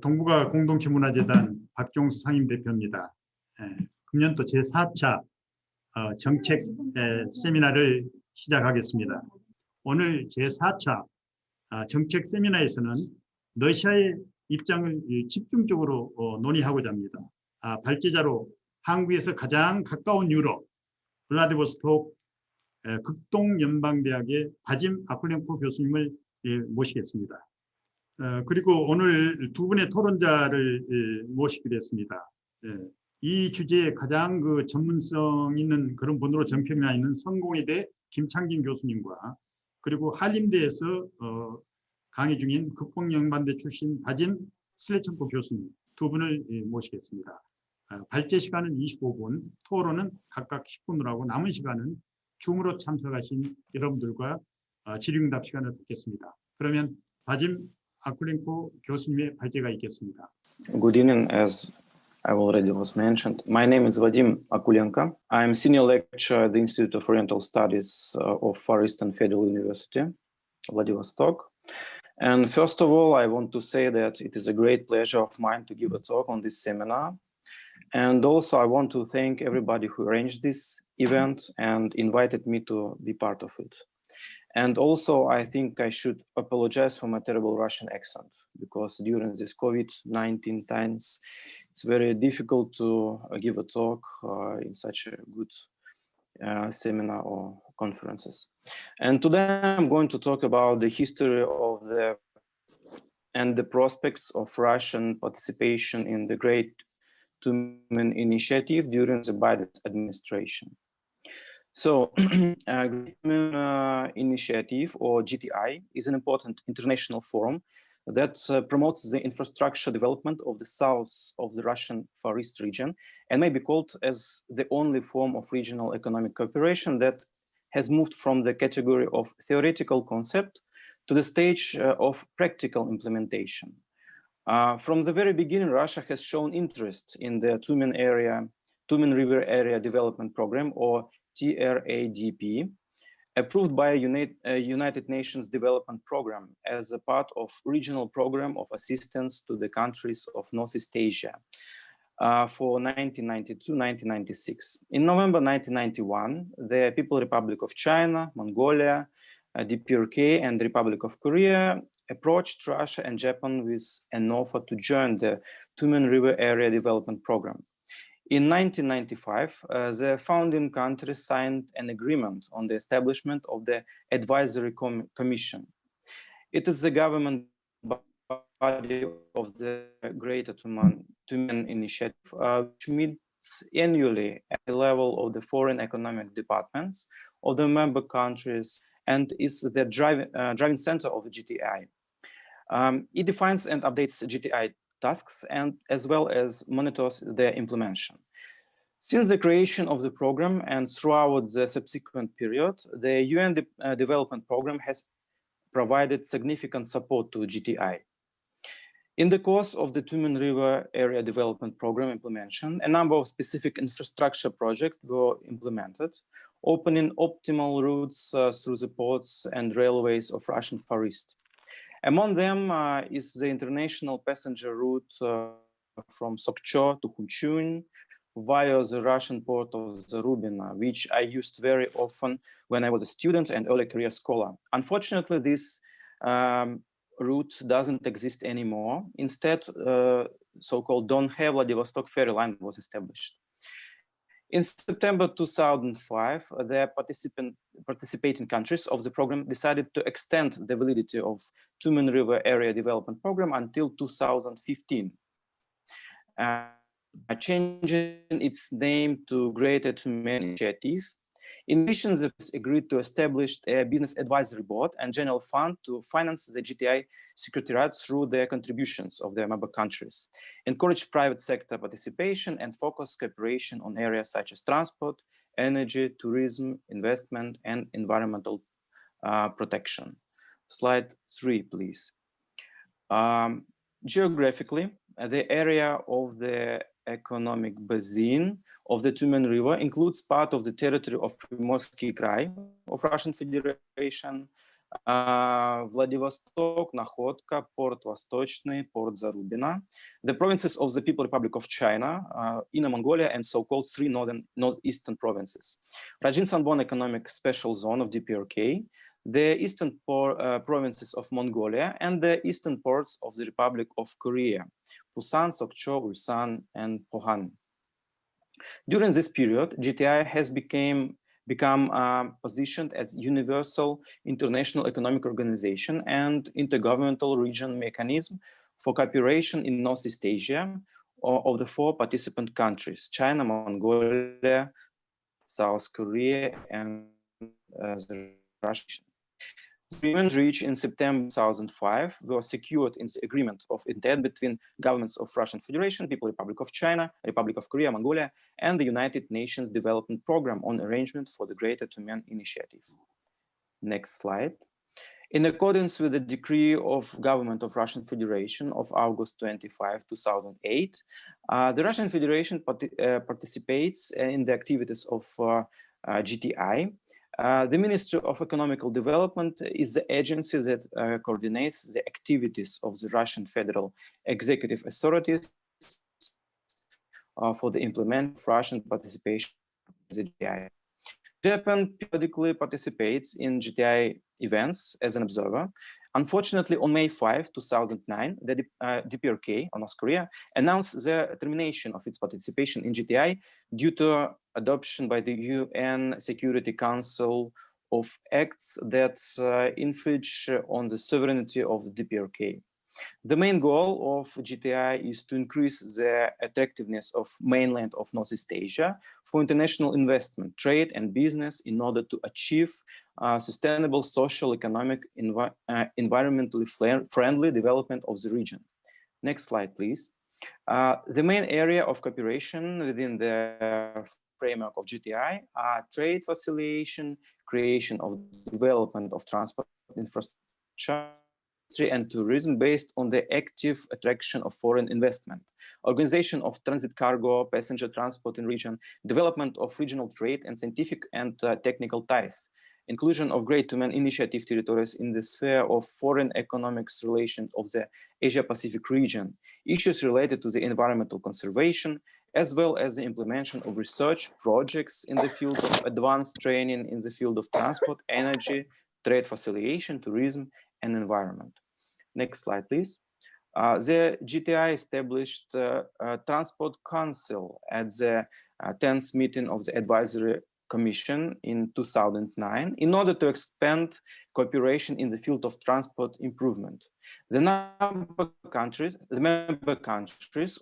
동북아 공동체문화재단 박종수 상임대표입니다. 금년 또 제4차 정책 세미나를 시작하겠습니다. 오늘 제4차 정책 세미나에서는 러시아의 입장을 집중적으로 논의하고자 합니다. 발제자로 한국에서 가장 가까운 유럽, 블라디보스톡 극동연방대학의 바짐 아쿨렌코 교수님을 모시겠습니다. 그리고 오늘 두 분의 토론자를 모시기로 했습니다. 이 주제에 가장 전문성 있는 그런 분으로 정평나 있는 성공회대 김창진 교수님과 그리고 한림대에서 강의 중인 극동연방대 출신 바진 슬레천코 교수님 두 분을 모시겠습니다. 발제 시간은 25분, 토론은 각각 10분으로 하고 남은 시간은 줌으로 참석하신 여러분들과 질의응답 시간을 갖겠습니다. 그러면 바짐 아쿨렌코 교수님의 발제가 있겠습니다. Good evening, as I already was mentioned. My name is Vadim Akulenko. I am senior lecturer at the Institute of Oriental Studies of Far Eastern Federal University, Vladivostok. And first of all, I want to say that it is a great pleasure of mine to give a talk on this seminar. And also, I want to thank everybody who arranged this event and invited me to be part of it. And also, I think I should apologize for my terrible Russian accent, because during this COVID-19 times, it's very difficult to give a talk in such a good seminar or conferences. And today I'm going to talk about the history of the prospects of Russian participation in the Great Tumen Initiative during the Biden administration. So, Great Tumen Initiative, or GTI, is an important international forum that promotes the infrastructure development of the south of the Russian Far East region, and may be called as the only form of regional economic cooperation that has moved from the category of theoretical concept to the stage of practical implementation. From the very beginning, Russia has shown interest in the Tumen River Area Development Program, or TRADP, approved by United Nations Development Program as a part of regional program of assistance to the countries of Northeast Asia for 1992-1996. In November 1991, the People's Republic of China, Mongolia, DPRK, and the Republic of Korea approached Russia and Japan with an offer to join the Tumen River Area Development Program. In 1995, the founding countries signed an agreement on the establishment of the Advisory Commission. It is the government body of the Greater Tumen Initiative, which meets annually at the level of the foreign economic departments of the member countries and is the driving center of the GTI. It defines and updates GTI tasks and as well as monitors their implementation. Since the creation of the program and throughout the subsequent period, the UN Development Program has provided significant support to GTI. In the course of the Tumen River Area Development Program implementation, a number of specific infrastructure projects were implemented, opening optimal routes through the ports and railways of Russian Far East. Among them is the international passenger route from Sokcho to Khunchun via the Russian port of Zarubina, which I used very often when I was a student and early career scholar. Unfortunately, this route doesn't exist anymore. Instead, so-called Don-He-Vladivostok ferry line was established. In September 2005, the participating countries of the program decided to extend the validity of Tumen River Area Development Program until 2015, changing its name to Greater Tumen Initiative. In addition, they agreed to establish a business advisory board and general fund to finance the GTI Secretariat through their contributions of their member countries, encourage private sector participation, and focus cooperation on areas such as transport, energy, tourism, investment, and environmental protection. Slide 3, please. Geographically, the area of the economic basin of the Tumen River includes part of the territory of Primorsky Krai of Russian Federation, Vladivostok, Nakhodka, Port Vostochny, Port Zarubina, the provinces of the People Republic of China, Inner Mongolia, and so-called three northeastern provinces. Rajin-Sanbon Economic Special Zone of DPRK, the eastern provinces of Mongolia, and the eastern ports of the Republic of Korea, Pusan, Sokcho, Ulsan, and Pohan. During this period, GTI has become positioned as universal international economic organization and intergovernmental region mechanism for cooperation in Northeast Asia of the four participant countries: China, Mongolia, South Korea, and the Russia. The agreement reached in September 2005 was secured in the agreement of intent between governments of Russian Federation, People Republic of China, Republic of Korea, Mongolia, and the United Nations Development Program on Arrangement for the Greater Tumen Initiative. Next slide. In accordance with the decree of Government of Russian Federation of August 25, 2008, the Russian Federation participates in the activities of GTI. The Ministry of Economical Development is the agency that coordinates the activities of the Russian Federal Executive Authorities for the implementation of Russian participation in the GTI. Japan periodically participates in GTI events as an observer. Unfortunately, on May 5, 2009, the DPRK, or North Korea, announced the termination of its participation in GTI due to adoption by the UN Security Council of acts that infringe on the sovereignty of DPRK. The main goal of GTI is to increase the attractiveness of mainland of Northeast Asia for international investment, trade, and business in order to achieve sustainable social, economic, environmentally friendly development of the region. Next slide, please. The main area of cooperation within the framework of GTI are trade facilitation, creation of development of transport infrastructure, and tourism based on the active attraction of foreign investment, organization of transit cargo, passenger transport in region, development of regional trade and scientific and technical ties, inclusion of Great Tumen Initiative territories in the sphere of foreign economics relations of the Asia-Pacific region, issues related to the environmental conservation, as well as the implementation of research projects in the field of advanced training in the field of transport, energy, trade facilitation, tourism, and environment. Next slide, please. The GTI established a Transport Council at the 10th meeting of the Advisory Commission in 2009 in order to expand cooperation in the field of transport improvement. The member countries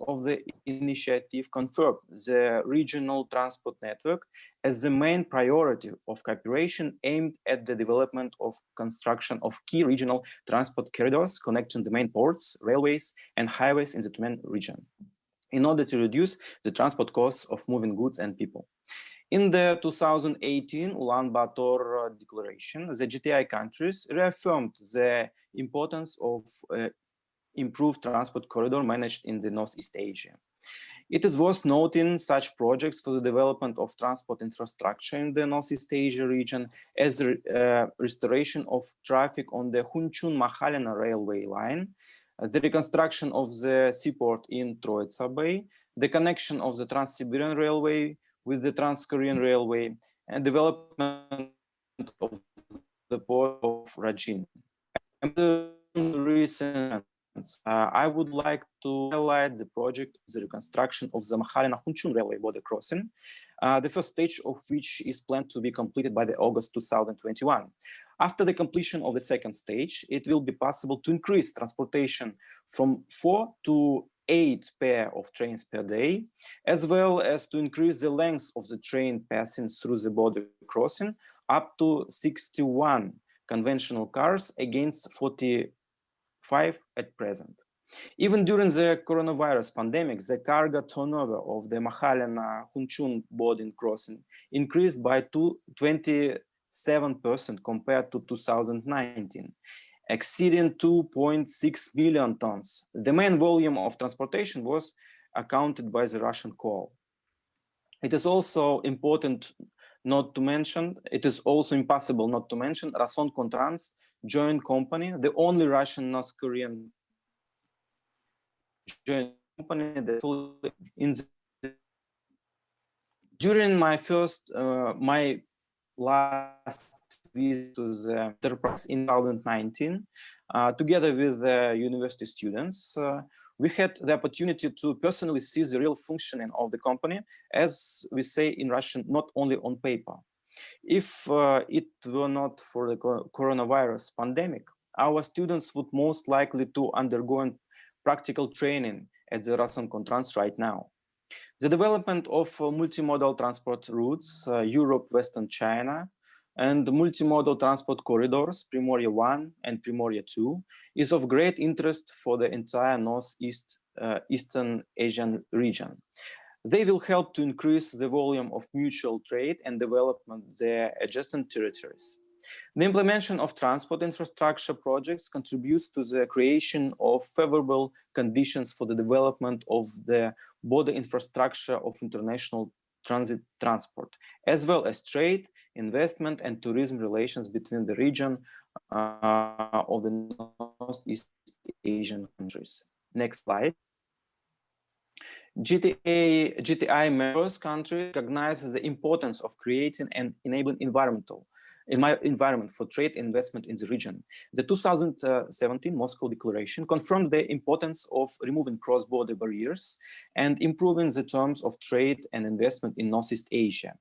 of the initiative confirmed the regional transport network as the main priority of cooperation aimed at the development of construction of key regional transport corridors connecting the main ports, railways, and highways in the Tumen region in order to reduce the transport costs of moving goods and people. In the 2018 Ulaanbaatar Declaration, the GTI countries reaffirmed the importance of improved transport corridor managed in the Northeast Asia. It is worth noting such projects for the development of transport infrastructure in the Northeast Asia region as the restoration of traffic on the Hunchun-Makhalina railway line, the reconstruction of the seaport in Troitsa Bay, the connection of the Trans-Siberian Railway with the Trans-Korean Railway, and development of the port of Rajin. And the recent I would like to highlight the project of the reconstruction of the Makhalina-Hunchun railway border crossing, the first stage of which is planned to be completed by the August 2021. After the completion of the second stage, it will be possible to increase transportation from 4 to 8 pair of trains per day, as well as to increase the length of the train passing through the border crossing up to 61 conventional cars against 45 at present. Even during the coronavirus pandemic, the cargo turnover of the Makhalina-Hunchun border crossing increased by 27% compared to 2019, exceeding 2.6 million tons. The main volume of transportation was accounted by the Russian coal. It is also important not to mention, it is also impossible not to mention Rason Contrans joint company, the only Russian North Korean joint company that fully in the, during my last visit to the enterprise in 2019, together with the university students, we had the opportunity to personally see the real functioning of the company, as we say in Russian, not only on paper. If it were not for the coronavirus pandemic, our students would most likely to undergo practical training at the Rosatomcontrans right now. The development of multimodal transport routes, Europe, Western China, and multimodal transport corridors, Primorye 1 and Primorye 2, is of great interest for the entire Eastern Asian region. They will help to increase the volume of mutual trade and development their adjacent territories. The implementation of transport infrastructure projects contributes to the creation of favorable conditions for the development of the border infrastructure of international transit transport, as well as trade, investment, and tourism relations between the region of the Northeast Asian countries. Next slide. GTI members countries recognize the importance of creating and enabling environment for trade investment in the region. The 2017 Moscow Declaration confirmed the importance of removing cross-border barriers and improving the terms of trade and investment in Northeast Asia.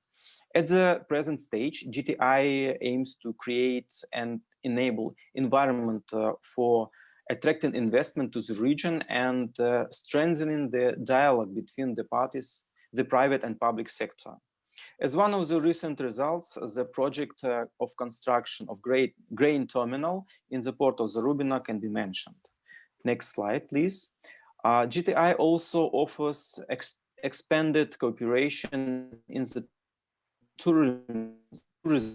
At the present stage, GTI aims to create and enable environment for attracting investment to the region and strengthening the dialogue between the parties, the private and public sector. As one of the recent results, the project of construction of grain terminal in the port of Zarubino can be mentioned. Next slide, please. GTI also offers expanded cooperation in the tourism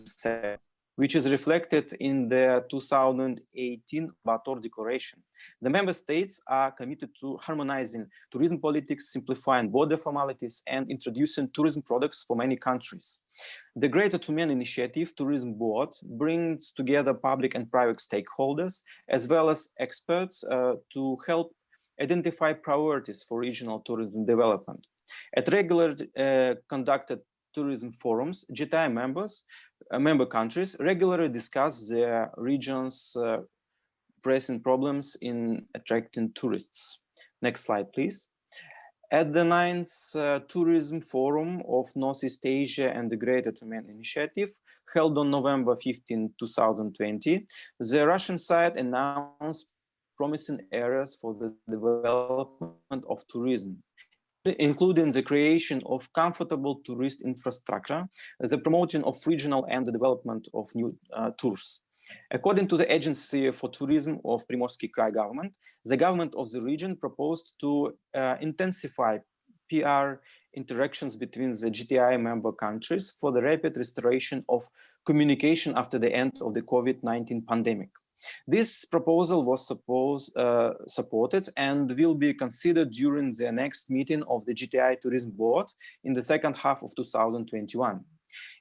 sector, which is reflected in the 2018 Bator Declaration. The member states are committed to harmonizing tourism politics, simplifying border formalities, and introducing tourism products for many countries. The Greater Tyumen Initiative Tourism Board brings together public and private stakeholders, as well as experts, to help identify priorities for regional tourism development. At regularly conducted tourism forums, GTI member countries regularly discuss their region's pressing problems in attracting tourists. Next slide, please. At the 9th Tourism Forum of Northeast Asia and the Greater Tyumen Initiative, held on November 15, 2020, the Russian side announced promising areas for the development of tourism, including the creation of comfortable tourist infrastructure, the promotion of regional and the development of new tours. According to the Agency for Tourism of Primorsky Krai government, the government of the region proposed to intensify PR interactions between the GTI member countries for the rapid restoration of communication after the end of the COVID-19 pandemic. This proposal was supported and will be considered during the next meeting of the GTI Tourism Board in the second half of 2021.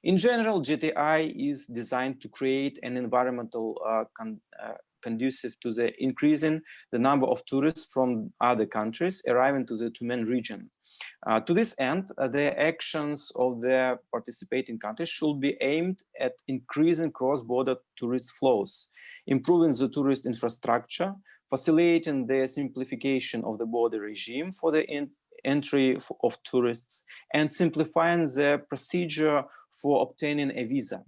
In general, GTI is designed to create an environmental conducive to the increasing the number of tourists from other countries arriving to the Tyumen region. To this end, the actions of the participating countries should be aimed at increasing cross-border tourist flows, improving the tourist infrastructure, facilitating the simplification of the border regime for the entry of tourists, and simplifying the procedure for obtaining a visa.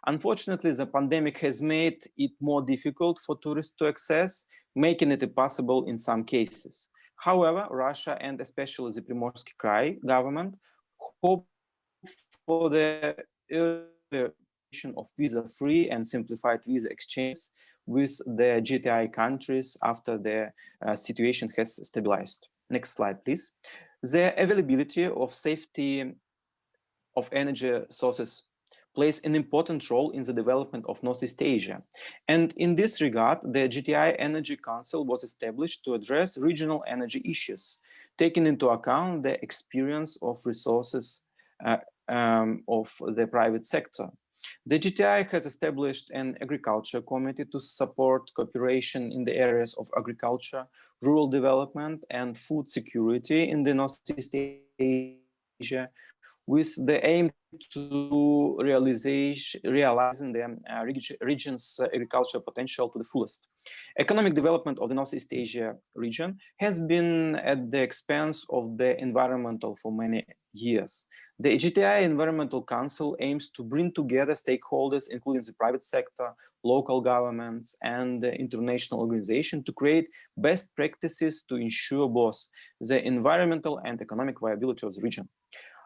Unfortunately, the pandemic has made it more difficult for tourists to access, making it impossible in some cases. However, Russia and especially the Primorsky Krai government hope for the earlier of visa-free and simplified visa exchange with the GTI countries after the situation has stabilized. Next slide, please. The availability of safety of energy sources plays an important role in the development of Northeast Asia. And in this regard, the GTI Energy Council was established to address regional energy issues, taking into account the experience of resources of the private sector. The GTI has established an agriculture committee to support cooperation in the areas of agriculture, rural development, and food security in the Northeast Asia, with the aim to realizing the region's agricultural potential to the fullest. Economic development of the Northeast Asia region has been at the expense of the environmental for many years. The GTI Environmental Council aims to bring together stakeholders, including the private sector, local governments, and the international organizations to create best practices to ensure both the environmental and economic viability of the region.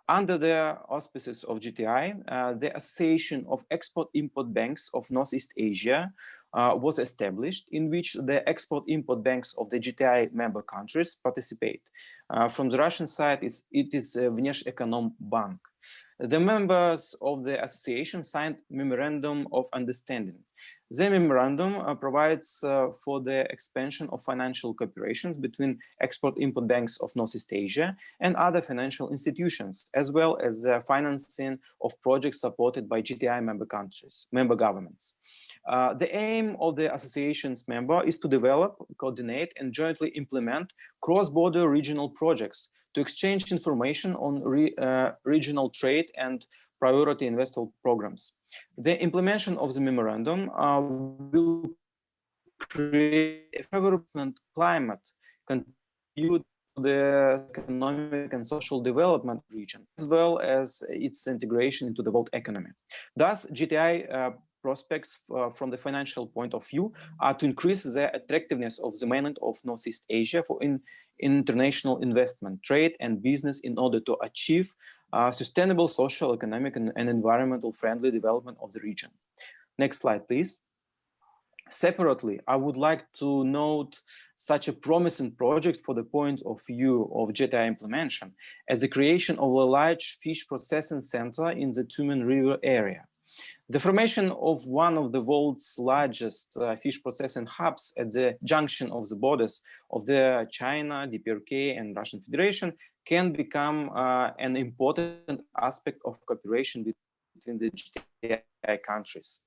Under the auspices of GTI, the Association of Export-Import Banks of Northeast Asia was established, in which the export-import banks of the GTI member countries participate. From the Russian side, it is Внешэкономбанк. The members of the association signed Memorandum of Understanding. The memorandum provides for the expansion of financial cooperations between export-import banks of Northeast Asia and other financial institutions, as well as the financing of projects supported by GTI member governments. The aim of the association's member is to develop, coordinate, and jointly implement cross-border regional projects to exchange information on regional trade and priority investment programs. The implementation of the memorandum will create a favorable climate, contribute to the economic and social development region, as well as its integration into the world economy. Thus, GTI prospects from the financial point of view are to increase the attractiveness of the mainland of Northeast Asia for international investment, trade, and business in order to achieve sustainable social, economic, and environmental friendly development of the region. Next slide, please. Separately, I would like to note such a promising project for the point of view of GTI implementation as the creation of a large fish processing center in the Tumen River area. The formation of one of the world's largest fish processing hubs at the junction of the borders of the China, DPRK, and Russian Federation can become an important aspect of cooperation between the GTI countries.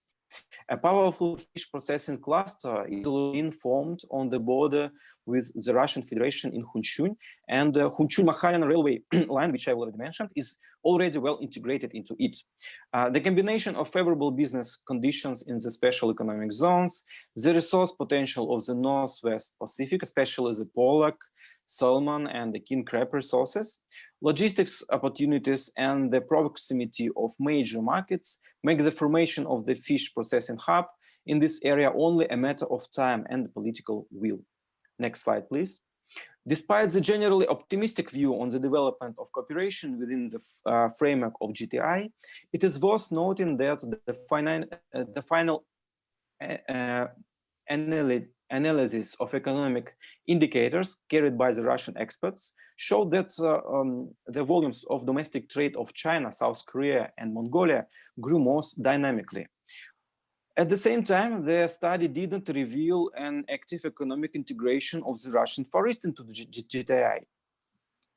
A powerful fish processing cluster is being formed on the border with the Russian Federation in Hunchun, and the Hunchun-Makhayan railway line, which I already mentioned, is already well integrated into it. The combination of favorable business conditions in the special economic zones, the resource potential of the Northwest Pacific, especially the pollock, salmon, and the king crab resources, logistics opportunities, and the proximity of major markets make the formation of the fish processing hub in this area only a matter of time and political will. Next slide, please. Despite the generally optimistic view on the development of cooperation within the framework of GTI, it is worth noting that the final analysis of economic indicators carried by the Russian experts showed that the volumes of domestic trade of China, South Korea, and Mongolia grew most dynamically. At the same time, the study didn't reveal an active economic integration of the Russian Far East into the GTI.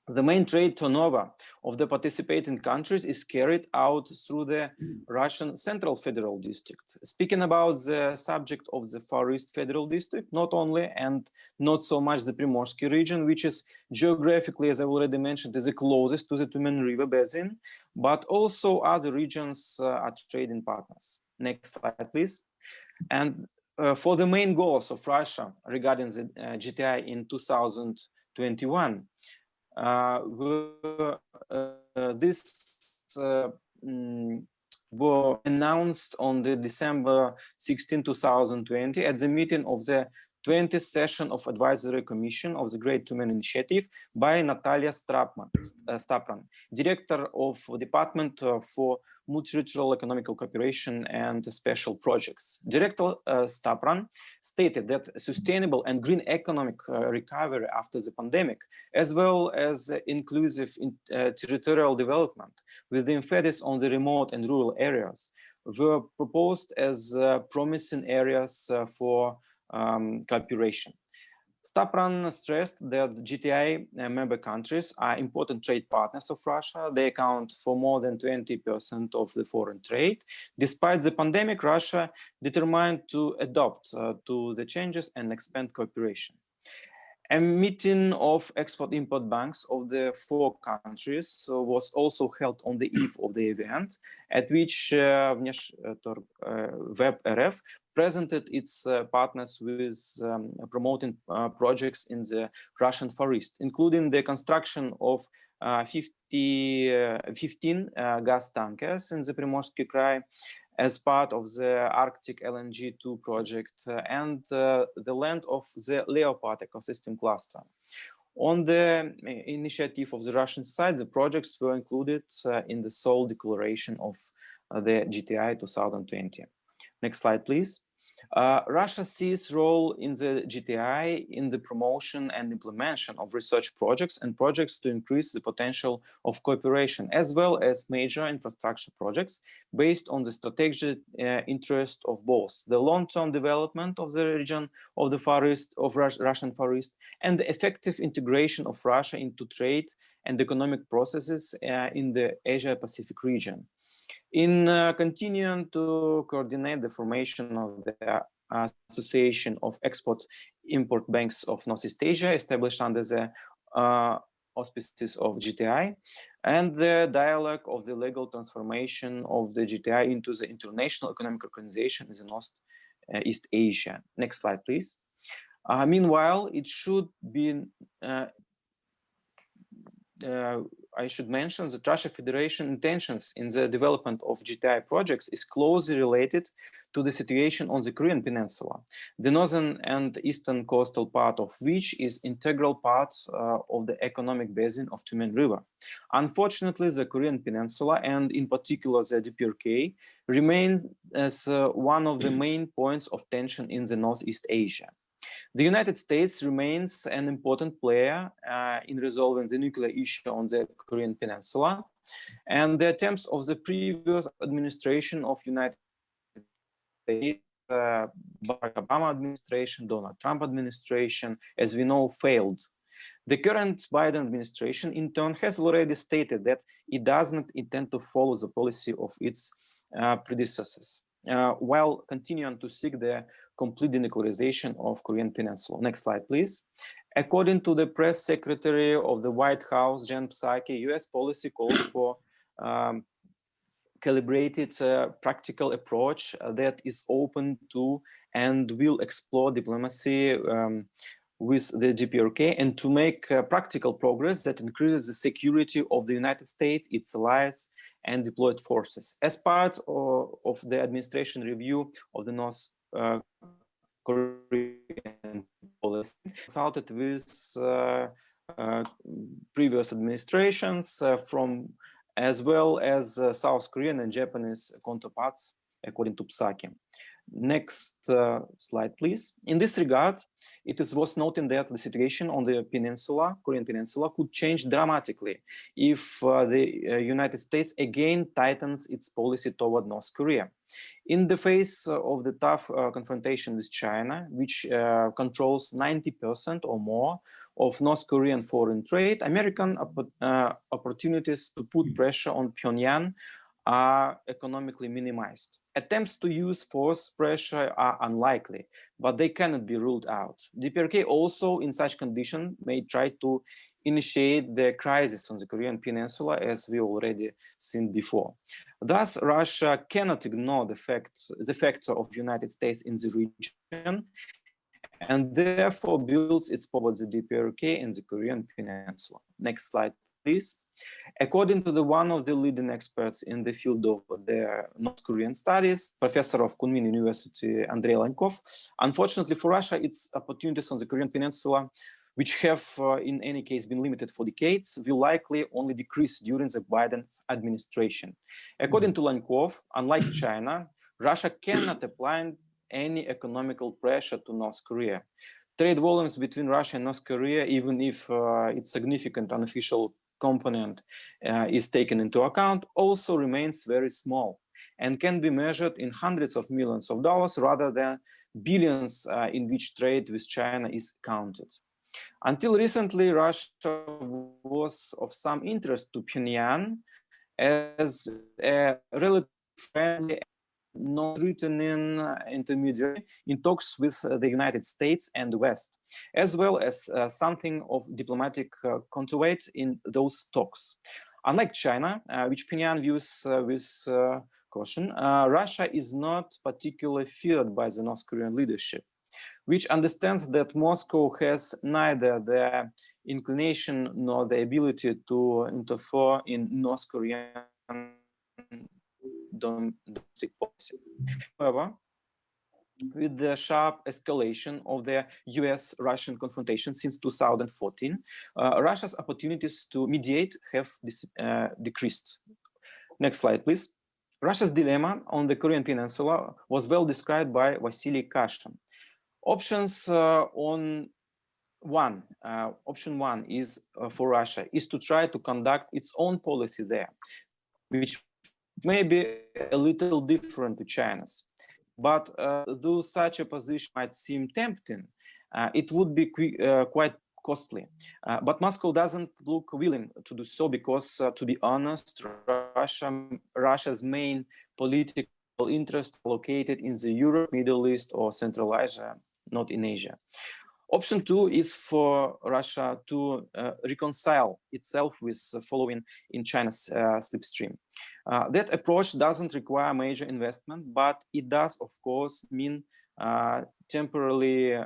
The main trade turnover of the participating countries is carried out through the Russian Central Federal District. Speaking about the subject of the Far East Federal District, not only and not so much the Primorsky region, which is geographically, as I already mentioned, is the closest to the Tumen River basin, but also other regions are trading partners. Next slide, please. And for the main goals of Russia regarding the GTI in 2021, were announced on the December 16, 2020 at the meeting of the 20th session of Advisory Commission of the Great Tumen Initiative by Natalia Stapran, Director of Department for Multilateral Economical Cooperation and Special Projects. Director Stapran stated that sustainable and green economic recovery after the pandemic, as well as inclusive territorial development with the emphasis on the remote and rural areas, were proposed as promising areas for cooperation. Stavran stressed that GTI member countries are important trade partners of Russia. They account for more than 20% of the foreign trade. Despite the pandemic, Russia determined to adapt to the changes and expand cooperation. A meeting of export-import banks of the four countries was also held on the eve of the event, at which WebRF presented its partners with promoting projects in the Russian Far East, including the construction of 15 gas tankers in the Primorsky Krai as part of the Arctic LNG 2 project and the land of the Leopard ecosystem cluster. On the initiative of the Russian side, the projects were included in the Seoul Declaration of the GTI 2020. Next slide, please. Russia sees role in the GTI in the promotion and implementation of research projects and projects to increase the potential of cooperation, as well as major infrastructure projects based on the strategic interest of both the long-term development of the region of the Far East, of Russian Far East, and the effective integration of Russia into trade and economic processes in the Asia-Pacific region. In continuing to coordinate the formation of the Association of Export-Import Banks of Northeast Asia, established under the auspices of GTI, and the dialogue of the legal transformation of the GTI into the International Economic Organization in the Northeast Asia. Next slide, please. Meanwhile, it should be I should mention that Russia Federation intentions in the development of GTI projects is closely related to the situation on the Korean Peninsula, the northern and eastern coastal part of which is integral part of the economic basin of Tumen River. Unfortunately, the Korean Peninsula, and in particular the DPRK, remain as one of the main points of tension in the Northeast Asia. The United States remains an important player in resolving the nuclear issue on the Korean Peninsula, and the attempts of the previous administration of United States, Barack Obama administration, Donald Trump administration, as we know, failed. The current Biden administration, in turn, has already stated that it does not intend to follow the policy of its predecessors, while continuing to seek the complete denuclearization of Korean Peninsula. Next slide, please. According to the press secretary of the White House, Jen Psaki, US policy calls for calibrated practical approach that is open to and will explore diplomacy with the DPRK and to make practical progress that increases the security of the United States, its allies, and deployed forces. As part of the administration review of the North Korean policy, consulted with previous administrations from as well as South Korean and Japanese counterparts, according to Psaki. Next slide, please. In this regard, it is worth noting that the situation on the peninsula, Korean Peninsula, could change dramatically if the United States again tightens its policy toward North Korea. In the face of the tough confrontation with China, which controls 90% or more of North Korean foreign trade, American opportunities to put pressure on Pyongyang are economically minimized. Attempts to use force pressure are unlikely, but they cannot be ruled out. DPRK also, in such conditions, may try to initiate the crisis on the Korean Peninsula, as we already seen before. Thus, Russia cannot ignore the factor of the United States in the region, and therefore builds its power the DPRK in the Korean Peninsula. Next slide, please. According to one of the leading experts in the field of the North Korean studies, professor of Kunming University, Andrei Lankov, unfortunately for Russia, its opportunities on the Korean Peninsula, which have in any case been limited for decades, will likely only decrease during the Biden administration. According to Lankov, unlike China, Russia cannot apply any economical pressure to North Korea. Trade volumes between Russia and North Korea, even if its significant unofficial component is taken into account, also remains very small and can be measured in hundreds of millions of dollars rather than billions in which trade with China is counted. Until recently, Russia was of some interest to Pyongyang as a relatively friendly, non-threatening intermediary in talks with the United States and the West, as well as something of diplomatic counterweight in those talks. Unlike China, which Pyongyang views with caution, Russia is not particularly feared by the North Korean leadership, which understands that Moscow has neither the inclination nor the ability to interfere in North Korean domestic policy. However, with the sharp escalation of the US-Russian confrontation since 2014, Russia's opportunities to mediate have decreased. Next slide, please. Russia's dilemma on the Korean Peninsula was well described by Vasily Kashin. Option one is for Russia is to try to conduct its own policy there, which may be a little different to China's. But though such a position might seem tempting, it would be quite costly. But Moscow doesn't look willing to do so because, to be honest, Russia's main political interests are located in the Europe, Middle East, or Central Asia, not in Asia. Option two is for Russia to reconcile itself with following in China's slipstream. That approach doesn't require major investment, but it does, of course, mean temporarily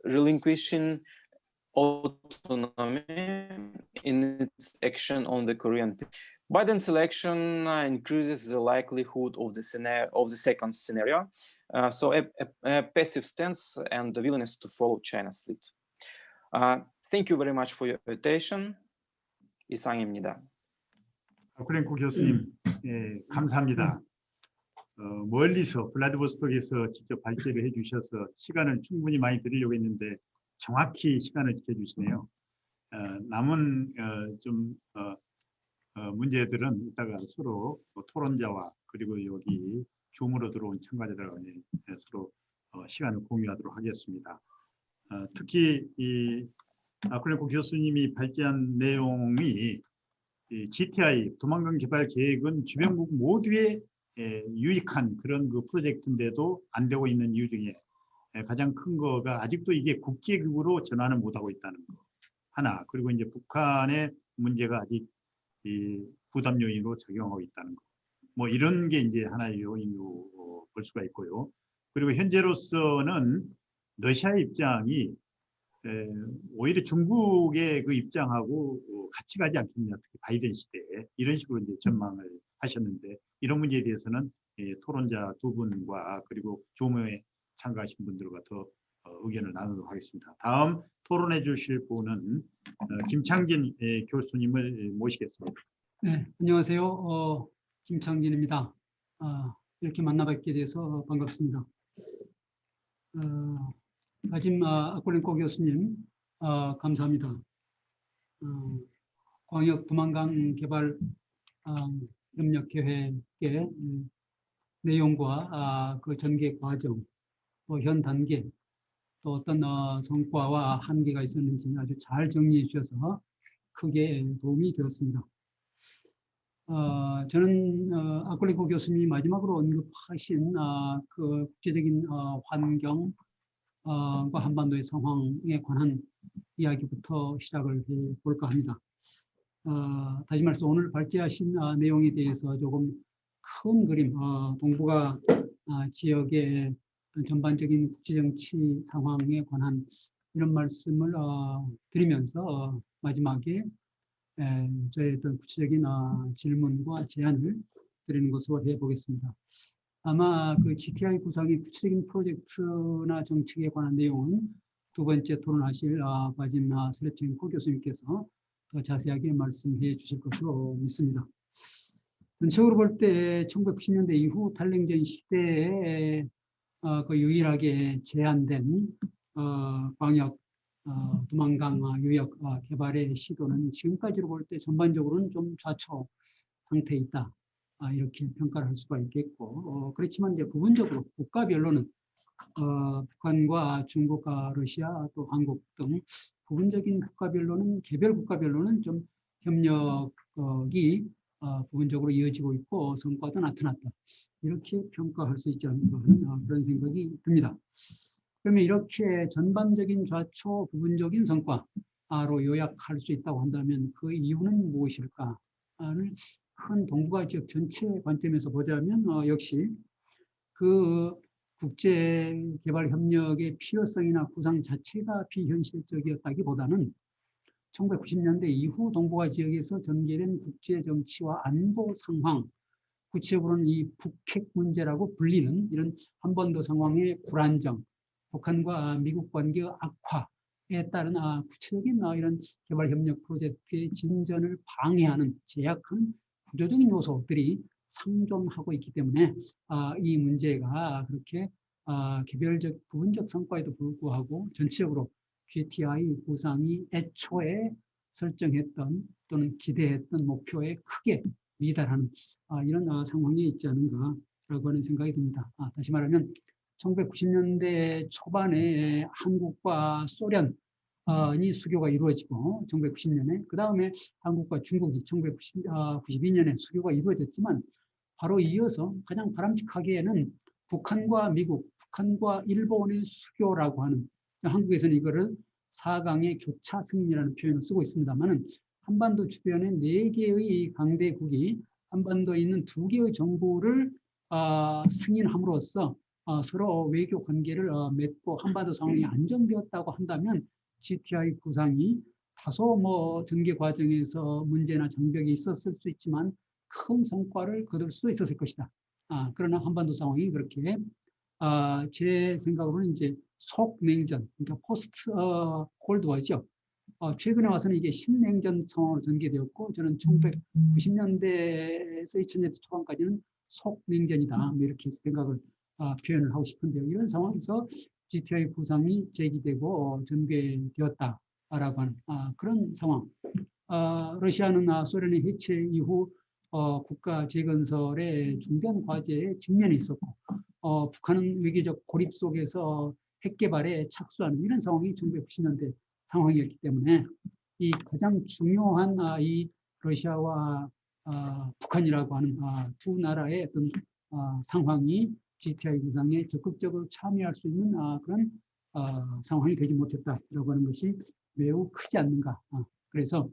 relinquishing autonomy in its action on the Korean. Biden's election increases the likelihood of the second scenario. So a passive stance and the willingness to follow China's lead. Thank you very much for your attention. 이상입니다. 아쿠렌코 교수님, 감사합니다. 멀리서 블라디보스톡에서 직접 발제를 해주셔서 시간을 충분히 많이 드리려고 했는데 정확히 시간을 지켜주시네요. 남은 문제들은 이따가 서로 토론자와 그리고 여기 줌으로 들어온 참가자들과 서로 시간을 공유하도록 하겠습니다. 특히 이 아쿠렌코 교수님이 발제한 내용이 이 GTI 도망강 개발 계획은 주변국 모두에 유익한 그런 그 프로젝트인데도 안 되고 있는 이유 중에 가장 큰 거가 아직도 이게 국제기구로 전환을 못하고 있다는 거 하나, 그리고 이제 북한의 문제가 아직 이 부담 요인으로 작용하고 있다는 거, 뭐 이런 게 이제 하나의 요인으로 볼 수가 있고요. 그리고 현재로서는 러시아의 입장이 오히려 중국의 그 입장하고 같이 가지 않겠냐, 특히 바이든 시대에 이런 식으로 이제 전망을 하셨는데 이런 문제에 대해서는 토론자 두 분과 그리고 조모에 참가하신 분들과 더 의견을 나누도록 하겠습니다. 다음 토론해 주실 분은 김창진 교수님을 모시겠습니다. 네, 안녕하세요. 김창진입니다. 이렇게 만나뵙게 돼서 반갑습니다. 마침 아쿠렌코 교수님 감사합니다. 광역 도망강 개발 협력 계획의 내용과 그 전개 과정, 또 현 단계, 또 어떤 성과와 한계가 있었는지 아주 잘 정리해 주셔서 크게 도움이 되었습니다. 저는 아쿠렌코 교수님이 마지막으로 언급하신 그 국제적인 환경 한반도의 상황에 관한 이야기부터 시작을 해볼까 합니다. 다시 말해서 오늘 발제하신 내용에 대해서 조금 큰 그림, 동북아 지역의 전반적인 국제정치 상황에 관한 이런 말씀을 드리면서 마지막에 저의 어떤 구체적인 질문과 제안을 드리는 것으로 해보겠습니다. 아마 그 GTI 구상의 구체적인 프로젝트나 정책에 관한 내용은 두 번째 토론하실 바진 슬랩첸코 교수님께서 더 자세하게 말씀해 주실 것으로 믿습니다. 전체적으로 볼 때 1990년대 이후 탈냉전 시대에 그 유일하게 제한된 광역 도망강 유역 개발의 시도는 지금까지로 볼 때 전반적으로는 좀 좌초 상태에 있다. 이렇게 평가를 할 수가 있겠고, 그렇지만 이제 부분적으로 국가별로는 북한과 중국과 러시아 또 한국 등 부분적인 국가별로는 개별 국가별로는 좀 협력이 부분적으로 이어지고 있고 성과도 나타났다. 이렇게 평가할 수 있지 않을까 하는 그런 생각이 듭니다. 그러면 이렇게 전반적인 좌초 부분적인 성과로 요약할 수 있다고 한다면 그 이유는 무엇일까? 를 큰 동북아 지역 전체 관점에서 보자면 역시 그 국제개발협력의 필요성이나 구상 자체가 비현실적이었다기보다는 1990년대 이후 동북아 지역에서 전개된 국제정치와 안보 상황, 구체적으로는 이 북핵 문제라고 불리는 이런 한반도 상황의 불안정, 북한과 미국 관계 악화에 따른 구체적인 이런 개발협력 프로젝트의 진전을 방해하는 제약하는 구조적인 요소들이 상존하고 있기 때문에 이 문제가 그렇게 개별적 부분적 성과에도 불구하고 전체적으로 GTI 구상이 애초에 설정했던 또는 기대했던 목표에 크게 미달하는 이런 상황이 있지 않은가라고 하는 생각이 듭니다. 다시 말하면 1990년대 초반에 한국과 소련이 수교가 이루어지고 1990년에 그 다음에 한국과 중국이 1992년에 수교가 이루어졌지만 바로 이어서 가장 바람직하게는 북한과 미국, 북한과 일본의 수교라고 하는, 한국에서는 이거를 4강의 교차 승인이라는 표현을 쓰고 있습니다만 한반도 주변에 4개의 강대국이 한반도에 있는 2개의 정부를 승인함으로써 서로 외교 관계를 맺고 한반도 상황이 안정되었다고 한다면 GTI 구상이 다소 뭐 전개 과정에서 문제나 장벽이 있었을 수 있지만 큰 성과를 거둘 수도 있었을 것이다. 그러나 한반도 상황이 그렇게 제 생각으로는 이제 속냉전, 그러니까 포스트 콜드워죠. 최근에 와서는 이게 신냉전 상황으로 전개되었고 저는 1990년대에서 2000년대 초반까지는 속냉전이다. 뭐 이렇게 생각을 표현을 하고 싶은데요. 이런 상황에서 GTI 구상이 제기되고 전개되었다라고 하는 그런 상황. 러시아는 소련의 해체 이후 국가 재건설의 중대한 과제에 직면해 있었고 북한은 위기적 고립 속에서 핵 개발에 착수하는 이런 상황이 1990년대 상황이었기 때문에 이 가장 중요한 이 러시아와 북한이라고 하는 두 나라의 어떤 상황이 GTI 구상에 적극적으로 참여할 수 있는 그런 상황이 되지 못했다라고 하는 것이 매우 크지 않는가. 그래서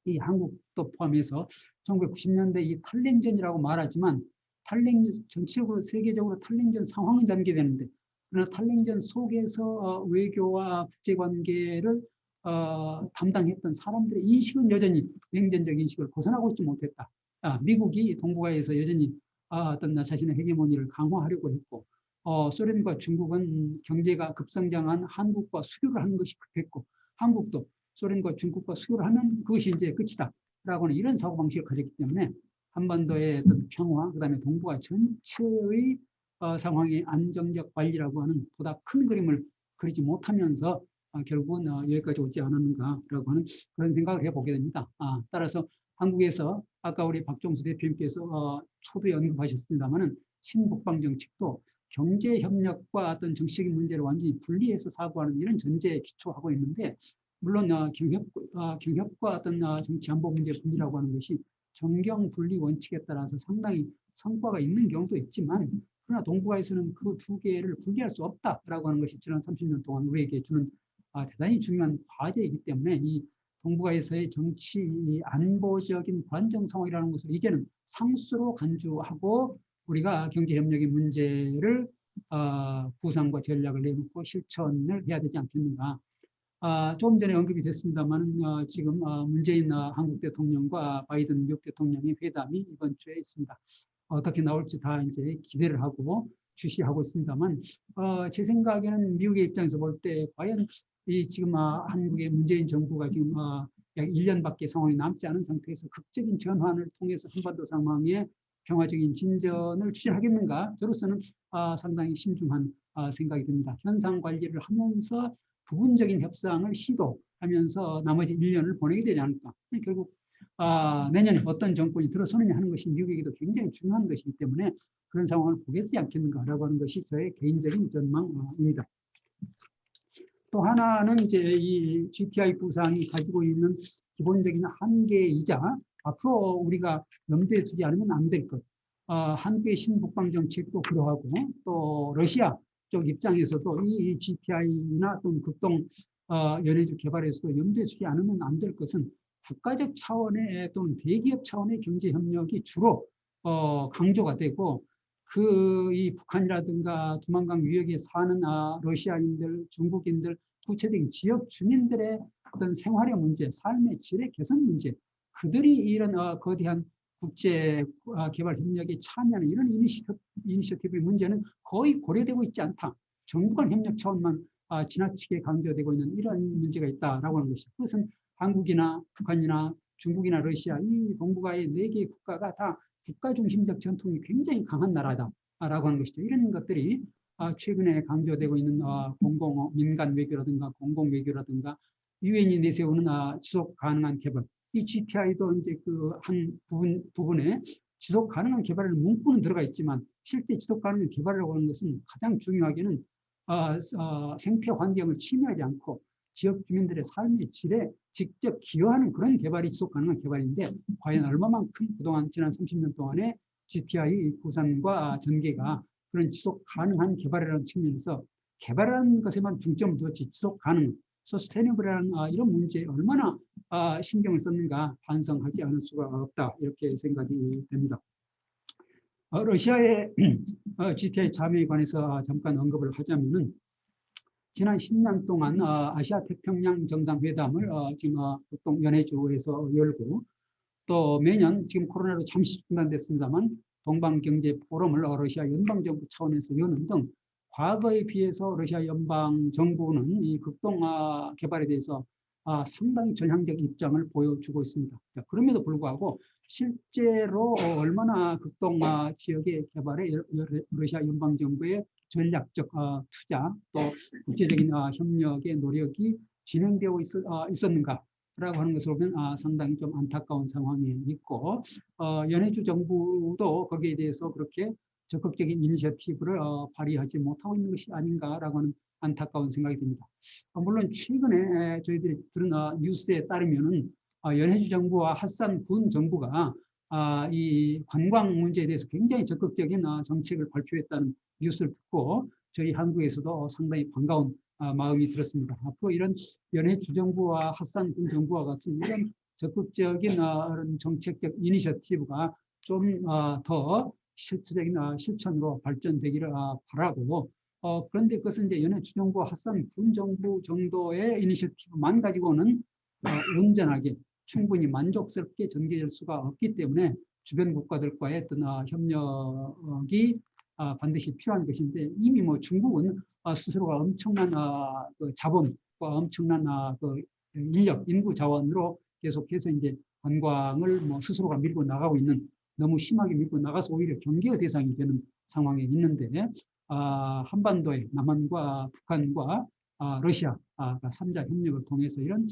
이 한국도 포함해서 1990년대 이 탈냉전이라고 말하지만 탈냉전 전체적으로 세계적으로 탈냉전 상황은 전개되는데 그러나 탈냉전 속에서 외교와 국제관계를 담당했던 사람들의 인식은 여전히 냉전적 인식을 벗어나고 있지 못했다. 미국이 동북아에서 여전히 어떤 자신의 헤게모니를 강화하려고 했고 소련과 중국은 경제가 급성장한 한국과 수교를 하는 것이 급했고 한국도 소련과 중국과 수교를 하면 그것이 이제 끝이다 라고 하는 이런 사고방식을 가졌기 때문에 한반도의 어떤 평화 그다음에 동북아 전체의 상황의 안정적 관리라고 하는 보다 큰 그림을 그리지 못하면서 결국은 여기까지 오지 않았는가라고 하는 그런 생각을 해보게 됩니다. 따라서 한국에서 아까 우리 박종수 대표님께서 초두에 언급하셨습니다마는 신북방 정책도 경제협력과 어떤 정치적인 문제를 완전히 분리해서 사고하는 이런 전제에 기초하고 있는데 물론 경협과 어떤 정치 안보 문제 분리라고 하는 것이 정경 분리 원칙에 따라서 상당히 성과가 있는 경우도 있지만 그러나 동북아에서는 그 두 개를 분리할 수 없다라고 하는 것이 지난 30년 동안 우리에게 주는 대단히 중요한 과제이기 때문에 이 동북아에서의 정치 안보적인 불안정 상황이라는 것을 이제는 상수로 간주하고 우리가 경제협력의 문제를 구상과 전략을 내놓고 실천을 해야 되지 않겠는가. 조금 전에 언급이 됐습니다만 지금 문재인 한국 대통령과 바이든 미국 대통령의 회담이 이번 주에 있습니다. 어떻게 나올지 다 이제 기대를 하고 주시하고 있습니다만 제 생각에는 미국의 입장에서 볼 때 과연 이 지금 한국의 문재인 정부가 지금 약 1년밖에 상황이 남지 않은 상태에서 극적인 전환을 통해서 한반도 상황에 평화적인 진전을 추진하겠는가? 저로서는 상당히 신중한 생각이 듭니다. 현상 관리를 하면서 부분적인 협상을 시도하면서 나머지 1년을 보내게 되지 않을까. 결국 내년에 어떤 정권이 들어서느냐 하는 것이 미국에게도 굉장히 중요한 것이기 때문에 그런 상황을 보겠지 않겠는가라고 하는 것이 저의 개인적인 전망입니다. 또 하나는 이제 이 GTI 구상이 가지고 있는 기본적인 한계이자 앞으로 우리가 염두에 두지 않으면 안 될 것. 한국의 신북방 정책도 그러하고 또 러시아 쪽 입장에서도 이 GTI나 또는 극동 연해주 개발에서도 염두에 두지 않으면 안 될 것은 국가적 차원의 또는 대기업 차원의 경제 협력이 주로 강조가 되고 이 북한이라든가 두만강 위역에 사는 러시아인들, 중국인들, 구체적인 지역 주민들의 어떤 생활의 문제, 삶의 질의 개선 문제, 그들이 이런 거대한 국제 개발 협력에 참여하는 이런 이니셔티브의 문제는 거의 고려되고 있지 않다. 정부 간 협력 차원만 지나치게 강조되고 있는 이런 문제가 있다라고 하는 것이죠. 그것은 한국이나 북한이나 중국이나 러시아 이 동북아의 4개의 국가가 다 국가 중심적 전통이 굉장히 강한 나라다라고 하는 것이죠. 이런 것들이 최근에 강조되고 있는 민간 외교라든가 공공 외교라든가 유엔이 내세우는 지속 가능한 개발. 이 GTI도 이제 그 한 부분에 지속 가능한 개발을 문구는 들어가 있지만 실제 지속 가능한 개발이라고 하는 것은 가장 중요하게는 생태 환경을 침해하지 않고 지역 주민들의 삶의 질에 직접 기여하는 그런 개발이 지속 가능한 개발인데 과연 얼마만큼 그동안 지난 30년 동안의 GTI 구상과 전개가 그런 지속 가능한 개발이라는 측면에서 개발하는 것에만 중점을 두었지 지속 가능, 서스테이너블이라는 이런 문제에 얼마나 신경을 썼는가 반성하지 않을 수가 없다 이렇게 생각이 됩니다. 러시아의 GTI 참여에 관해서 잠깐 언급을 하자면은 지난 10년 동안 아시아 태평양 정상회담을 지금 보통 연해주에서 열고 또 매년 지금 코로나로 잠시 중단됐습니다만 동방경제 포럼을 러시아 연방정부 차원에서 여는 등 과거에 비해서 러시아 연방정부는 이 극동 개발에 대해서 상당히 전향적 입장을 보여주고 있습니다. 그럼에도 불구하고 실제로 얼마나 극동 지역의 개발에 러시아 연방정부의 전략적 투자 또 국제적인 협력의 노력이 진행되어 있었는가라고 하는 것을 보면 상당히 좀 안타까운 상황이 있고 연해주 정부도 거기에 대해서 그렇게 적극적인 이니셔티브를 발휘하지 못하고 있는 것이 아닌가라고 하는 안타까운 생각이 듭니다. 물론 최근에 저희들이 들은 뉴스에 따르면은 연해주 정부와 핫산 군 정부가 이 관광 문제에 대해서 굉장히 적극적인 정책을 발표했다는 뉴스를 듣고 저희 한국에서도 상당히 반가운 마음이 들었습니다. 앞으로 이런 연해주 정부와 핫산 군 정부와 같은 이런 적극적인 정책적 이니셔티브가 좀 더 실질적인 실천으로 발전되기를 바라고 그런데 그것은 이제 연해주 정부와 핫산 군 정부 정도의 이니셔티브만 가지고는 온전하게 충분히 만족스럽게 전개될 수가 없기 때문에 주변 국가들과의 어떤 협력이 반드시 필요한 것인데 이미 뭐 중국은 스스로가 엄청난 그 자본과 엄청난 그 인력, 인구 자원으로 계속해서 이제 관광을 뭐 스스로가 밀고 나가고 있는 너무 심하게 밀고 나가서 오히려 경계의 대상이 되는 상황에 있는데 한반도의 남한과 북한과 러시아가 3자 협력을 통해서 이런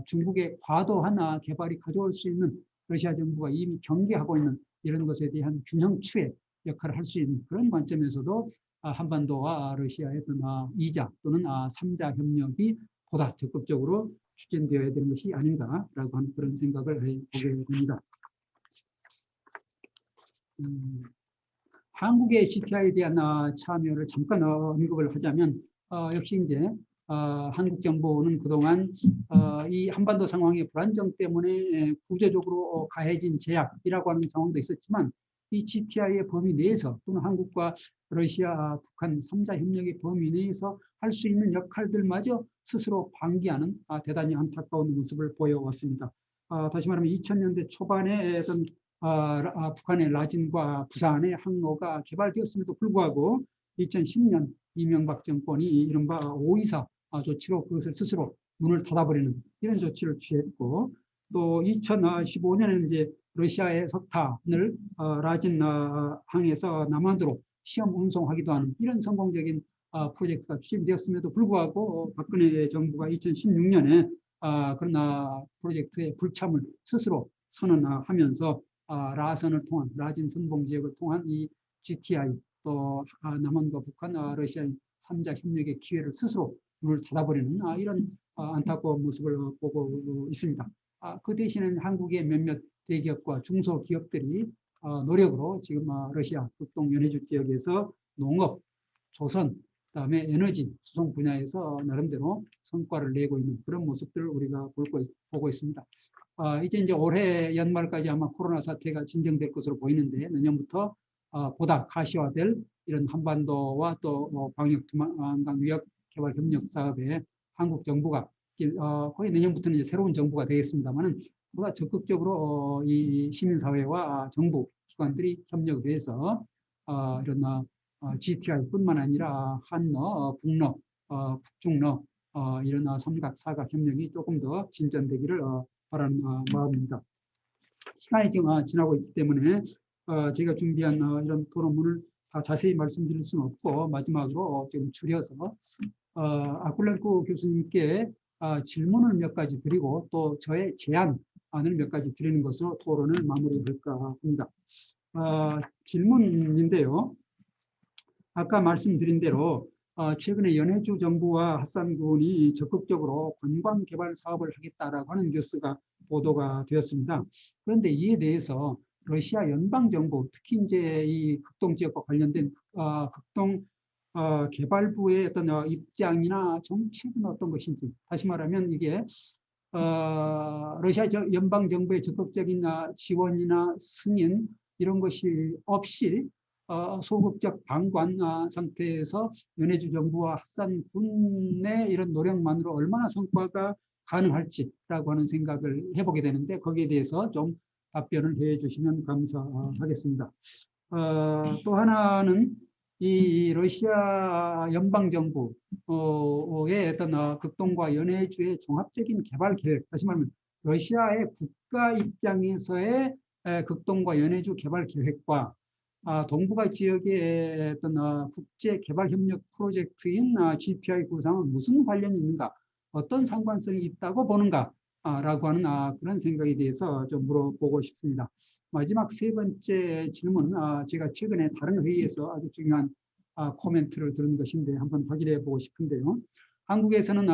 중국의 과도한 개발이 가져올 수 있는 러시아 정부가 이미 경계하고 있는 이런 것에 대한 균형추의 역할을 할 수 있는 그런 관점에서도 한반도와 러시아의 어떤 2자 또는 3자 협력이 보다 적극적으로 추진되어야 되는 것이 아닌가라고 하는 그런 생각을 보게 됩니다. 한국의 GTI에 대한 참여를 잠깐 언급을 하자면 역시 이제 한국 정부는 그동안 이 한반도 상황의 불안정 때문에 구조적으로 가해진 제약이라고 하는 상황도 있었지만 이 GTI의 범위 내에서 또는 한국과 러시아, 북한 3자 협력의 범위 내에서 할 수 있는 역할들마저 스스로 방기하는 대단히 안타까운 모습을 보여왔습니다. 다시 말하면 2000년대 초반에 어떤 북한의 라진과 부산의 항로가 개발되었음에도 불구하고 2010년 이명박 정권이 이른바 5.24 조치로 그것을 스스로 문을 닫아버리는 이런 조치를 취했고 또 2015년에는 이제 러시아의 석탄을 라진 항에서 남한으로 시험 운송하기도 하는 이런 성공적인 프로젝트가 추진되었음에도 불구하고 박근혜 정부가 2016년에 그런 프로젝트의 불참을 스스로 선언하면서 라선을 통한 라진 선봉 지역을 통한 이 GTI 또 남한과 북한, 러시아의 3자 협력의 기회를 스스로 문을 닫아버리는 이런 안타까운 모습을 보고 있습니다. 그 대신에 한국의 몇몇 대기업과 중소기업들이 노력으로 지금 러시아 극동 연해주 지역에서 농업, 조선, 그다음에 에너지 수송 분야에서 나름대로 성과를 내고 있는 그런 모습들을 우리가 보고 있습니다. 이제 올해 연말까지 아마 코로나 사태가 진정될 것으로 보이는데 내년부터 보다 가시화될 이런 한반도와 또 방역 두만강 위협 개발 협력 사업에 한국 정부가 거의 내년부터는 이제 새로운 정부가 되겠습니다만은 보다 적극적으로 이 시민사회와 정부 기관들이 협력을 해서 이런 GTI뿐만 아니라 한러, 북러, 북중러 이런 삼각, 사각 협력이 조금 더 진전되기를 바라는 마음입니다. 시간이 지금 지나고 있기 때문에 제가 준비한 이런 토론문을 다 자세히 말씀드릴 수는 없고 마지막으로 좀 줄여서 아쿨렌코 교수님께 질문을 몇 가지 드리고 또 저의 제안을 몇 가지 드리는 것으로 토론을 마무리할까 합니다. 질문인데요. 아까 말씀드린 대로 최근에 연해주 정부와 핫산군이 적극적으로 관광 개발 사업을 하겠다라고 하는 뉴스가 보도가 되었습니다. 그런데 이에 대해서 러시아 연방 정부, 특히 이제 이 극동 지역과 관련된 극동 개발부의 어떤 입장이나 정책은 어떤 것인지, 다시 말하면 이게 러시아 연방 정부의 적극적인 지원이나 승인 이런 것이 없이 소극적 방관 상태에서 연해주 정부와 핫산군의 이런 노력만으로 얼마나 성과가 가능할지라고 하는 생각을 해보게 되는데 거기에 대해서 좀 답변을 해주시면 감사하겠습니다. 또 하나는 이 러시아 연방 정부의 어떤 극동과 연해주의 종합적인 개발 계획, 다시 말하면 러시아의 국가 입장에서의 극동과 연해주 개발 계획과 동북아 지역의 어떤 국제 개발 협력 프로젝트인 GTI 구상은 무슨 관련이 있는가, 어떤 상관성이 있다고 보는가 라고 하는 그런 생각에 대해서 좀 물어보고 싶습니다. 마지막 세 번째 질문은 제가 최근에 다른 회의에서 아주 중요한 코멘트를 들은 것인데 한번 확인해 보고 싶은데요. 한국에서는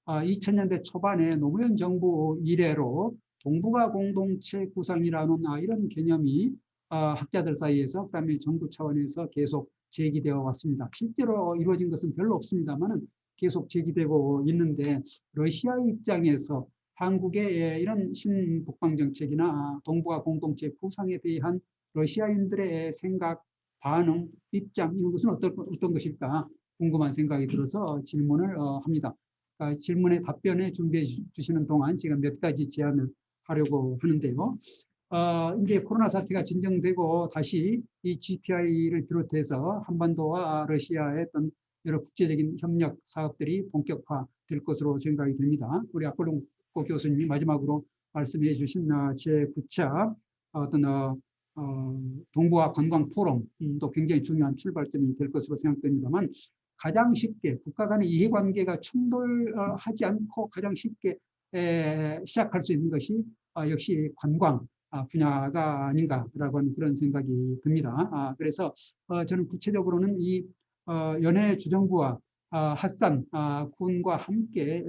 2000년대 초반에 노무현 정부 이래로 동북아 공동체 구상이라는 이런 개념이 학자들 사이에서 그다음에 정부 차원에서 계속 제기되어 왔습니다. 실제로 이루어진 것은 별로 없습니다만 계속 제기되고 있는데 러시아 입장에서 한국의 이런 신북방 정책이나 동북아 공동체 구상에 대한 러시아인들의 생각, 반응, 입장 이런 것은 어떤 것일까 궁금한 생각이 들어서 질문을 합니다. 질문에 답변에 준비해 주시는 동안 제가 몇 가지 제안을 하려고 하는데요. 이제 코로나 사태가 진정되고 다시 이 GTI를 비롯해서 한반도와 러시아의 어떤 여러 국제적인 협력 사업들이 본격화될 것으로 생각이 됩니다. 우리 아콜렌코 교수님이 마지막으로 말씀해 주신 제9차 어떤 동북아 관광 포럼도 굉장히 중요한 출발점이 될 것으로 생각됩니다만 가장 쉽게 국가 간의 이해관계가 충돌하지 않고 가장 쉽게 시작할 수 있는 것이 역시 관광 분야가 아닌가라고 하는 그런 생각이 듭니다. 그래서 저는 구체적으로는 이 연해 주정부와 핫산 군과 함께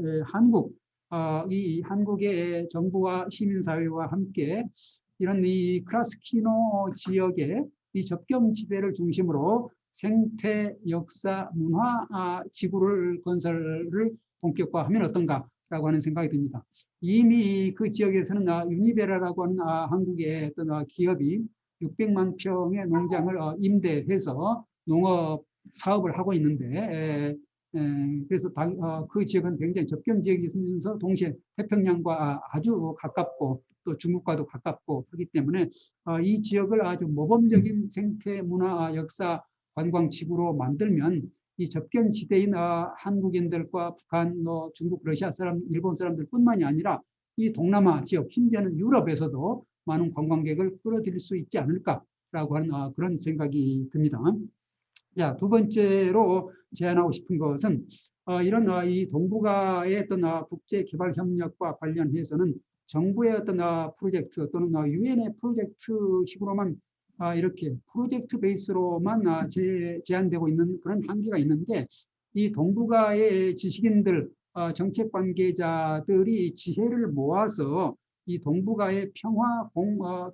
이 한국의 정부와 시민사회와 함께 이런 이 크라스키노 지역의 이 접경지대를 중심으로 생태, 역사, 문화 지구를 건설을 본격화하면 어떤가라고 하는 생각이 듭니다. 이미 그 지역에서는 유니베라라고 하는 한국의 어떤 기업이 600만 평의 농장을 임대해서 농업 사업을 하고 있는데 그래서 그 지역은 굉장히 접경 지역이면서 동시에 태평양과 아주 가깝고 또 중국과도 가깝고 하기 때문에 이 지역을 아주 모범적인 생태, 문화, 역사, 관광 지구로 만들면 이 접경 지대인 한국인들과 북한, 중국, 러시아 사람, 일본 사람들뿐만이 아니라 이 동남아 지역, 심지어는 유럽에서도 많은 관광객을 끌어들일 수 있지 않을까라고 하는 그런 생각이 듭니다. 자, 두 번째로 제안하고 싶은 것은 이런 이 동북아의 어떤 국제 개발 협력과 관련해서는 정부의 어떤 프로젝트 또는 유엔의 프로젝트식으로만 이렇게 프로젝트 베이스로만 제한되고 있는 그런 한계가 있는데 이 동북아의 지식인들, 정책 관계자들이 지혜를 모아서 이 동북아의 평화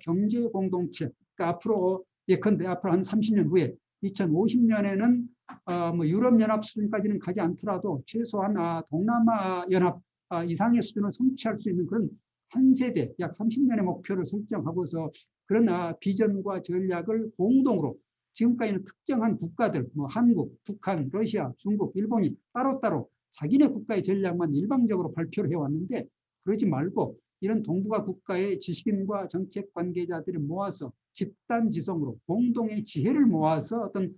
경제 공동체, 그러니까 앞으로 예컨대 앞으로 한 30년 후에 2050년에는 뭐 유럽연합 수준까지는 가지 않더라도 최소한 동남아 연합 이상의 수준을 성취할 수 있는 그런 한 세대 약 30년의 목표를 설정하고서 그런 비전과 전략을 공동으로 지금까지는 특정한 국가들 뭐 한국, 북한, 러시아, 중국, 일본이 따로따로 자기네 국가의 전략만 일방적으로 발표를 해왔는데 그러지 말고 이런 동북아 국가의 지식인과 정책 관계자들을 모아서 집단지성으로 공동의 지혜를 모아서 어떤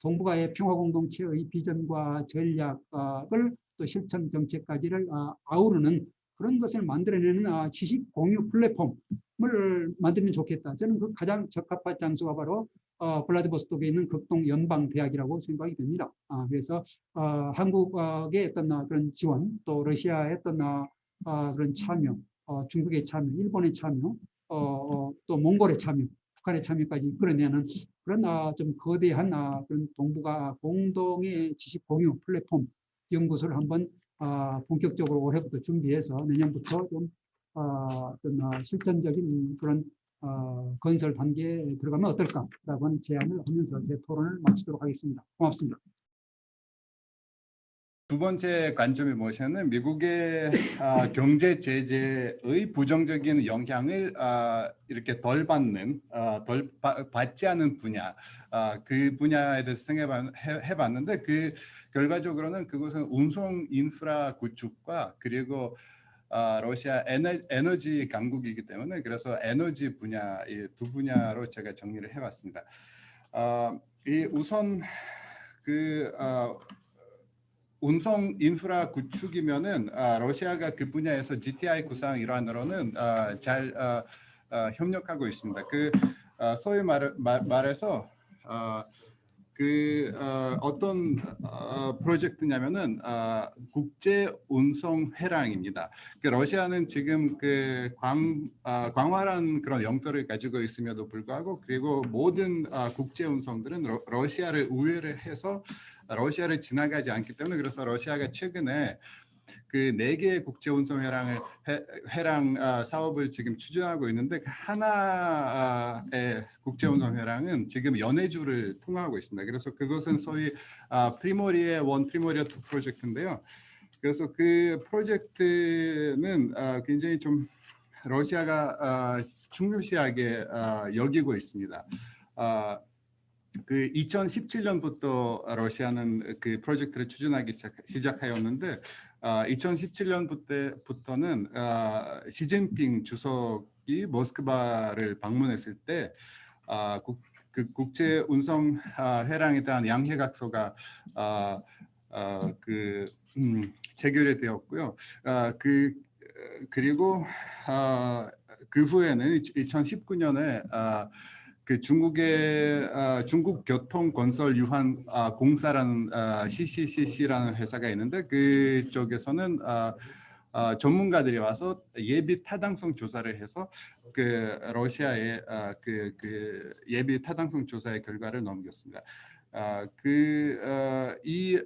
동북아의 평화 공동체의 비전과 전략을 또 실천 정책까지를 아우르는 그런 것을 만들어내는 지식 공유 플랫폼을 만들면 좋겠다. 저는 그 가장 적합한 장소가 바로 블라디보스톡에 있는 극동 연방대학이라고 생각이 됩니다. 그래서 한국의 어떤 그런 지원, 또 러시아의 어떤 그런 참여, 중국의 참여, 일본의 참여, 또 몽골의 참여, 북한의 참여까지 이끌어내는 그런 좀 거대한 그런 동북아 공동의 지식 공유 플랫폼 연구소를 한번 본격적으로 올해부터 준비해서 내년부터 좀 어떤 실전적인 그런 건설 단계에 들어가면 어떨까라고 하는 제안을 하면서 제 토론을 마치도록 하겠습니다. 고맙습니다. 두 번째 관점이 무엇이냐면 미국의 경제 제재의 부정적인 영향을 이렇게 덜 받지 않은 분야, 그 분야에 대해서 생각해봤는데 그 결과적으로는 그것은 운송 인프라 구축과 그리고 러시아 에너지 강국이기 때문에 그래서 에너지 분야 이 두 분야로 제가 정리를 해봤습니다. 이 우선 그 운송 인프라 구축이면은 러시아가 그 분야에서 GTI 구상 일환으로는 잘 협력하고 있습니다. 그 소위 말해서 어떤 프로젝트냐면은 국제 운송 회랑입니다. 러시아는 지금 그 광활한 그런 영토를 가지고 있음에도 불구하고 그리고 모든 국제 운송들은 러시아를 우회를 해서 러시아를 지나가지 않기 때문에 그래서 러시아가 최근에 그 4개의 국제 운송 회랑 사업을 지금 추진하고 있는데 그 하나의 국제 운송 회랑은 지금 연해주를 통하고 있습니다. 그래서 그것은 소위 프리모리아 1, 프리모리아 2 프로젝트인데요. 그래서 그 프로젝트는 굉장히 좀 러시아가 중요시하게 여기고 있습니다. 그 2017년부터 러시아는 그 프로젝트를 추진하기 시작하였는데 2017년부터는 시진핑 주석이 모스크바를 방문했을 때 그 국제 운송 회랑에 대한 양해각서가 체결이 되었고요. 그리고 그 후에는 2019년에 그 중국의 중국교통건설유한 공사라는 CCCC라는 회사가 있는데 그쪽에서는 전문가들이 와서 예비 타당성 조사를 해서 그 러시아의 그 예비 타당성 조사의 결과를 넘겼습니다. 이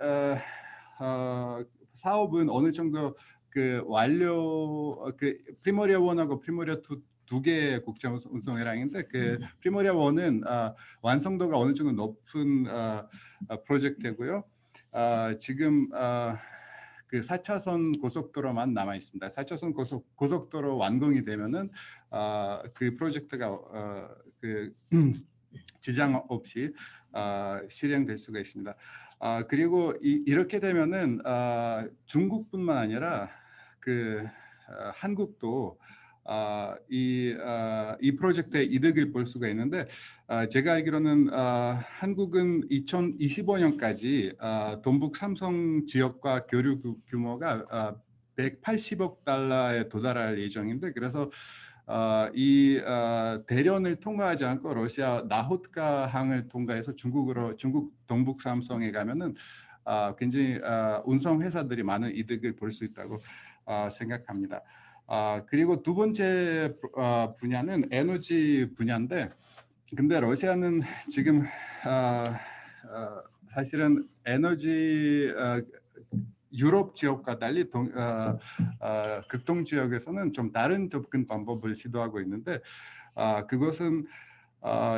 사업은 어느 정도 그 완료 그 프리모리아 1하고 프리모리아 2 두 개의 국제 운송 회랑인데 그 프리모리아 1은 완성도가 어느 정도 높은 프로젝트고요. 지금 그 4차선 고속도로만 남아 있습니다. 4차선 고속도로 완공이 되면은 그 프로젝트가 그 지장 없이 실행될 수가 있습니다. 그리고 이렇게 되면은 중국뿐만 아니라 그 한국도 이 프로젝트의 이득을 볼 수가 있는데 제가 알기로는 한국은 2025년까지 동북 삼성 지역과 교류 규모가 180억 달러에 도달할 예정인데 그래서 이 대련을 통과하지 않고 러시아 나호tka 항을 통과해서 중국 동북 삼성에 가면은 굉장히 운송 회사들이 많은 이득을 볼 수 있다고 생각합니다. 그리고 두 번째 분야는 에너지 분야인데, 근데 러시아는 지금 사실은 에너지 유럽 지역과 달리 극동 지역에서는 좀 다른 접근 방법을 시도하고 있는데, 그것은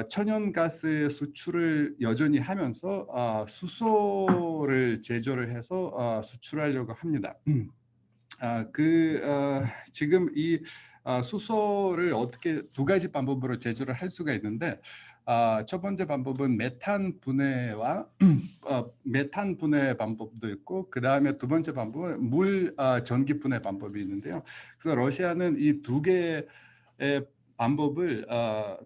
천연가스 수출을 여전히 하면서 수소를 제조를 해서 수출하려고 합니다. 지금 이 수소를 어떻게 두 가지 방법으로 제조를 할 수가 있는데, 첫 번째 방법은 메탄 분해와 메탄 분해 방법도 있고, 그 다음에 두 번째 방법은 물 전기 분해 방법이 있는데요. 그래서 러시아는 이 두 개의 방법을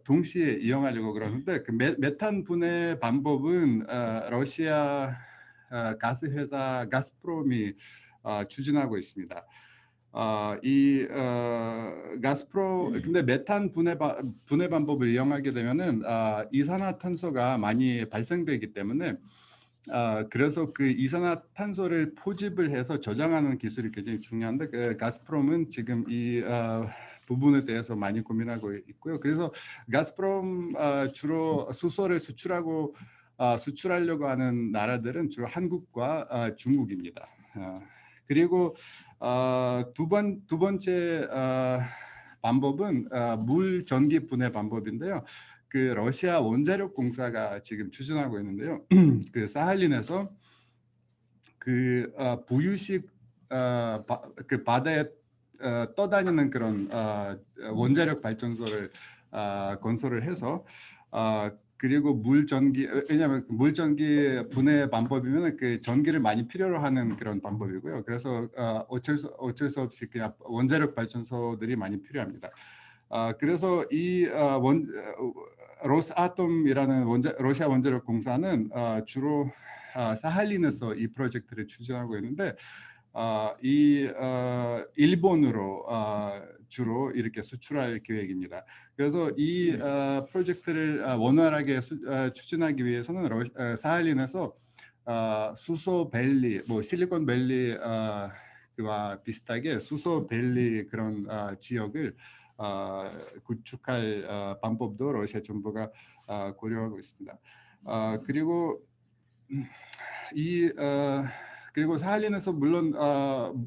동시에 이용하려고 그러는데, 그 메탄 분해 방법은 러시아 가스 회사 가스프롬이 추진하고 있습니다. 근데 메탄 분해 방법을 이용하게 되면은 이산화탄소가 많이 발생되기 때문에 그래서 그 이산화탄소를 포집을 해서 저장하는 기술이 굉장히 중요한데, 그 가스프롬은 지금 이 부분에 대해서 많이 고민하고 있고요. 그래서 가스프롬 주로 수소를 수출하려고 하는 나라들은 주로 한국과 중국입니다. 그리고 두 번째 방법은 물 전기 분해 방법인데요. 그 러시아 원자력 공사가 지금 추진하고 있는데요. 그 사할린에서 그 부유식 그 바다에 떠다니는 그런 원자력 발전소를 건설을 해서 그리고 왜냐하면 물전기 분해 방법이면 그 전기를 많이 필요로 하는 그런 방법이고요. 그래서 어쩔 수 없이 그냥 원자력 발전소들이 많이 필요합니다. 그래서 이 로스아톰이라는 러시아 원자력 공사는 주로 사할린에서 이 프로젝트를 추진하고 있는데, 일본으로 주로 이렇게 수출할 계획입니다. 그래서 이 프로젝트를 원활하게 추진하기 위해서는 사할린에서 수소밸리, 뭐 실리콘밸리와 비슷하게 수소밸리 그런 지역을 구축할 방법도 러시아 정부가 고려하고 있습니다. 그리고 그리고 사할린에서 물론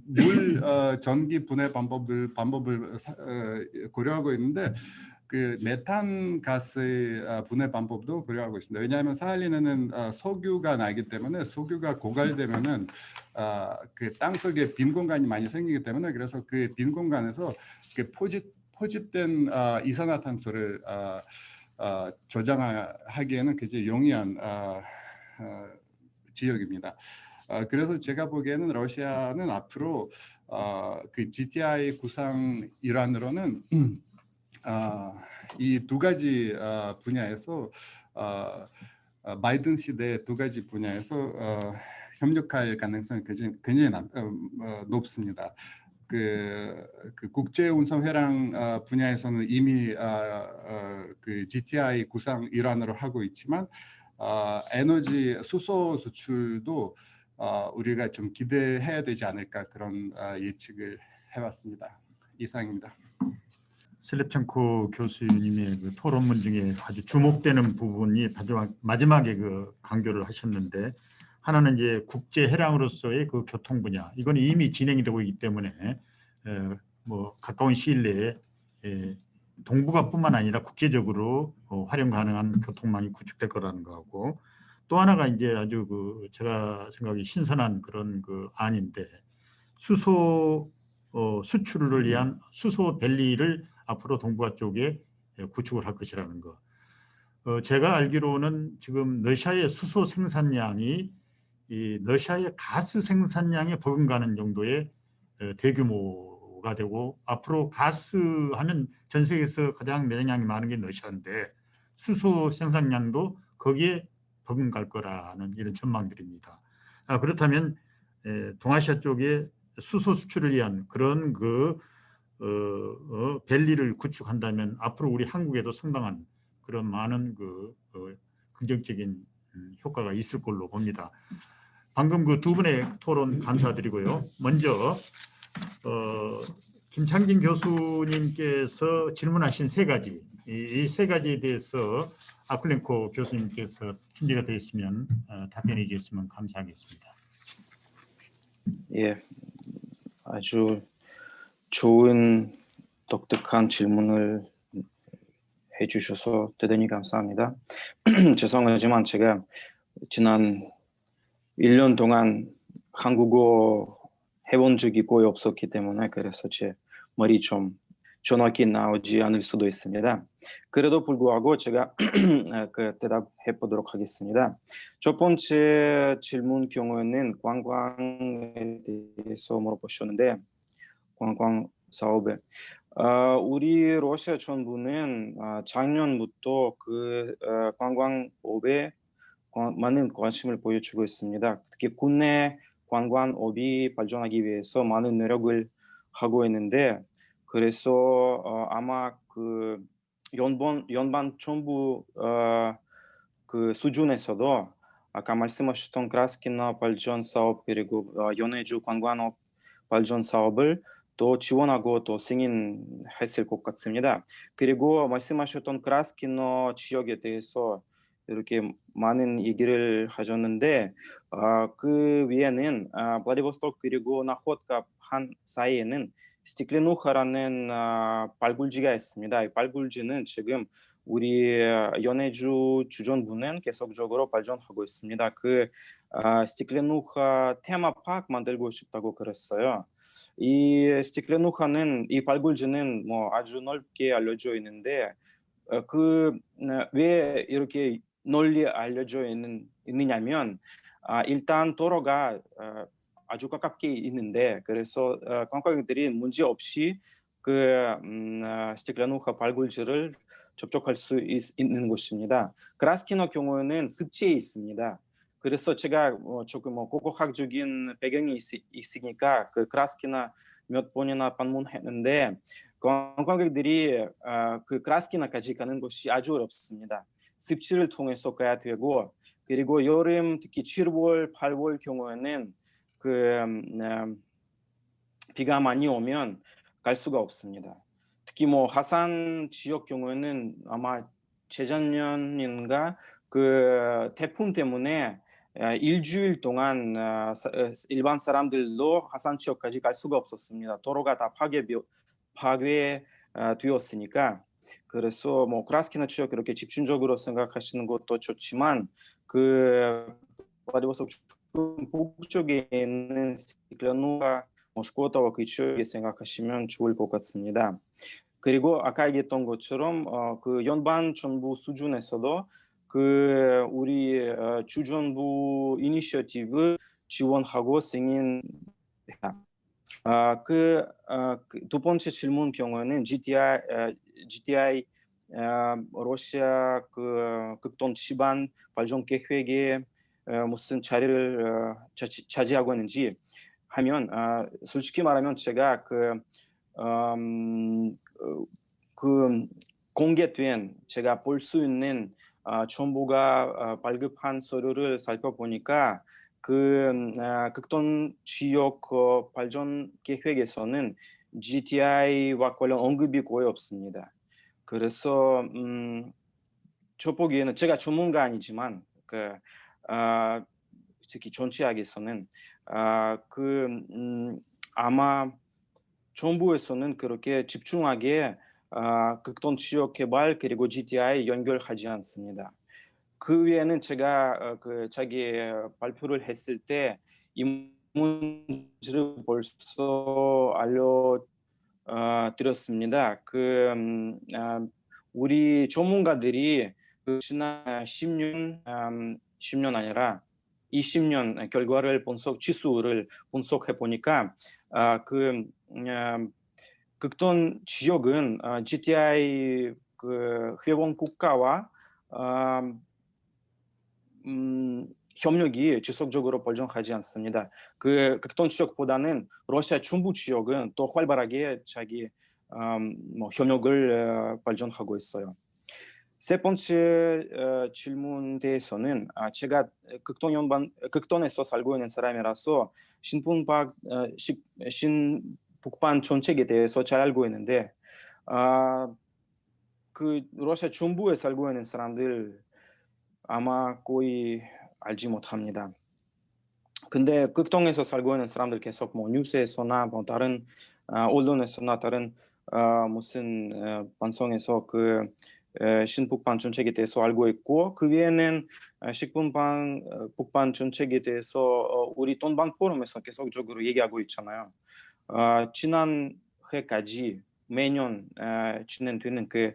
물 전기 분해 방법을 고려하고 있는데, 그 메탄 가스 분해 방법도 고려하고 있습니다. 왜냐하면 사할린에는 석유가 나기 때문에, 석유가 고갈되면은 그 땅속에 빈 공간이 많이 생기기 때문에, 그래서 그 빈 공간에서 그 포집된 이산화탄소를 저장하기에는 굉장히 용이한 지역입니다. 그래서 제가 보기에는 러시아는 앞으로 그 GTI 구상 일환으로는 이 두 가지 분야에서 바이든 시대 두 가지 분야에서 협력할 가능성이 굉장히 높습니다. 그 국제 운송 회랑 분야에서는 이미 그 GTI 구상 일환으로 하고 있지만, 에너지 수소 수출도 우리가 좀 기대해야 되지 않을까, 그런 예측을 해봤습니다. 이상입니다. 슬랩첸코 교수님의 그 토론문 중에 아주 주목되는 부분이 마지막에 그 강조를 하셨는데, 하나는 이제 국제 해랑으로서의 그 교통 분야, 이건 이미 진행이 되고 있기 때문에 뭐 가까운 시일 내에 동북아뿐만 아니라 국제적으로 활용 가능한 교통망이 구축될 거라는 거하고, 또 하나가 이제 아주 그 제가 생각이 신선한 그런 그 안인데, 수소 수출을 위한 수소 밸리를 앞으로 동북아 쪽에 구축을 할 것이라는 거. 제가 알기로는 지금 러시아의 수소 생산량이 이 러시아의 가스 생산량에 버금가는 정도의 대규모가 되고, 앞으로 가스 하면 전 세계에서 가장 매장량이 많은 게 러시아인데, 수소 생산량도 거기에 버금갈 거라는 이런 전망들입니다. 그렇다면 동아시아 쪽에 수소 수출을 위한 그런 그 밸리를 구축한다면 앞으로 우리 한국에도 상당한 그런 많은 긍정적인 효과가 있을 걸로 봅니다. 방금 그 두 분의 토론 감사드리고요. 먼저 김창진 교수님께서 질문하신 세 가지, 이 세 가지에 대해서 아쿨렌코 교수님께서 준비가 되어 있으면 답변해 주셨으면 감사하겠습니다. 예, 아주 좋은 독특한 질문을 해주셔서 대단히 감사합니다. 죄송하지만 제가 지난 1년 동안 한국어 해본 적이 거의 없었기 때문에 그래서 제 머리 좀 정확히 나오지 않을 수도 있습니다. 그래도 불구하고 제가 대답해 보도록 하겠습니다. 첫 번째 질문 경우에는 관광에 대해서 물어보셨는데 관광 사업에 우리 러시아 정부는 작년부터 관광업에 많은 관심을 보여주고 있습니다. 특히 국내 관광업이 발전하기 위해서 많은 노력을 하고 있는데 그래서 아마 연방 정부 수준에서도 아까 말씀하셨던 크라스키나 발전 사업 그리고 연해주 관광업 발전 사업을 또 지원하고 또 승인했을 것 같습니다. 그리고 말씀하셨던 크라스키너 지역에 대해서 이렇게 많은 얘기를 하셨는데 그 위에는 블라디보스토크 그리고 나호tka 한 사이에는 스티클레누카라는 발굴지가 있습니다. 이 발굴지는 지금 우리 연해주 주정부는 계속적으로 발전하고 있습니다. 스티클레누카 테마파크 만들고 싶다고 그랬어요. 이 스티클레누카는 이 발굴지는 뭐 아주 넓게 알려져 있는데 왜 이렇게 널리 알려져 있느냐면 일단 도로가 아주 가깝게 있는데 그래서 관광객들이 문제 없이 스티클레누카 발굴지를 접촉할 수 있는 곳입니다. 크라스키너 경우에는 습지에 있습니다. 그래서 제가 조금 고고학적인 배경이 있으니까 크라스키나 몇 번이나 방문했는데 관광객들이 크라스키나까지 가는 것이 아주 어렵습니다. 습지를 통해서 가야 되고 그리고 여름 특히 7월, 8월 경우에는 비가 많이 오면 갈 수가 없습니다. 특히 하산 지역 경우에는 아마 재작년인가 태풍 때문에 일주일 동안 일반 사람들도 하산 지역까지 갈 수가 없었습니다. 도로가 다 파괴되었으니까 그래서 크라스키나 지역 이렇게 집중적으로 생각하시는 것도 좋지만 블라디보스토크 북쪽에 있는 스티클레누카 슈코타와 그 지역에 생각하시면 좋을 것 같습니다. 그리고 아까 얘기했던 것처럼 연방 정부 수준에서도 우리 주정부 이니셔티브 지원하고 승인했다. 두 번째 질문 경우에는 GTI 러시아 극동 지방 발전 계획에 무슨 자리를 차지하고 있는지 하면 솔직히 말하면 제가 공개된 제가 볼 수 있는 정부가 발급한 서류를 살펴보니까 극동 지역 발전 계획에서는 GTI와 관련 언급이 거의 없습니다. 그래서 저 보기에는 제가 전문가 아니지만 특히 정치학에서는 아마 정부에서는 그렇게 집중하게 극동 지역 개발 그리고 GTI 연결하지 않습니다. 그 외에는 제가 자기 발표를 했을 때 이 문제를 벌써 알려드렸습니다. 우리 전문가들이 지난 10년 아니라 20년 결과를 지수를 분석해 보니까 극동 지역은 GTI 회원 국가와 협력이 지속적으로 발전하지 않습니다. 극동 지역보다는 러시아 중부 지역은 또 활발하게 자기 뭐 현역을 발전하고 있어요. 세 번째 질문 대해서는 제가 극동에서 살고 있는 사람이라서 신북방 정책에 대해서 잘 알고 있는데 그 러시아 중부에 살고 있는 사람들 아마 거의 알지 못합니다. 근데 극동에서 살고 있는 사람들 계속 뭐 뉴스에서나 뭐 다른 언론에서나 다른 무슨 방송에서 그 신북방 정책에 대해서 알고 있고 그 외에는 북방 정책에 대해서 우리 돈방 포럼에서 계속적으로 얘기하고 있잖아요. 지난 해까지 매년 진행되는 그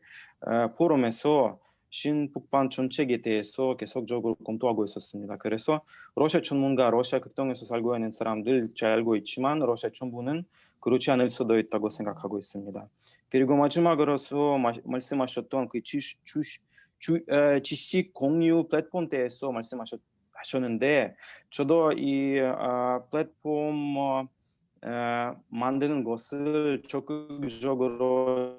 포럼에서 신북방 정책에 대해서 계속적으로 검토하고 있었습니다. 그래서 러시아 전문가, 러시아 극동에서 살고 있는 사람들 잘 알고 있지만 러시아 정부는 그렇지 않을 수도 있다고 생각하고 있습니다. 그리고 마지막으로서 말씀하셨던 그 지식 공유 플랫폼 대해서 말씀하셨는데 저도 이 플랫폼 만드는 것을 적극적으로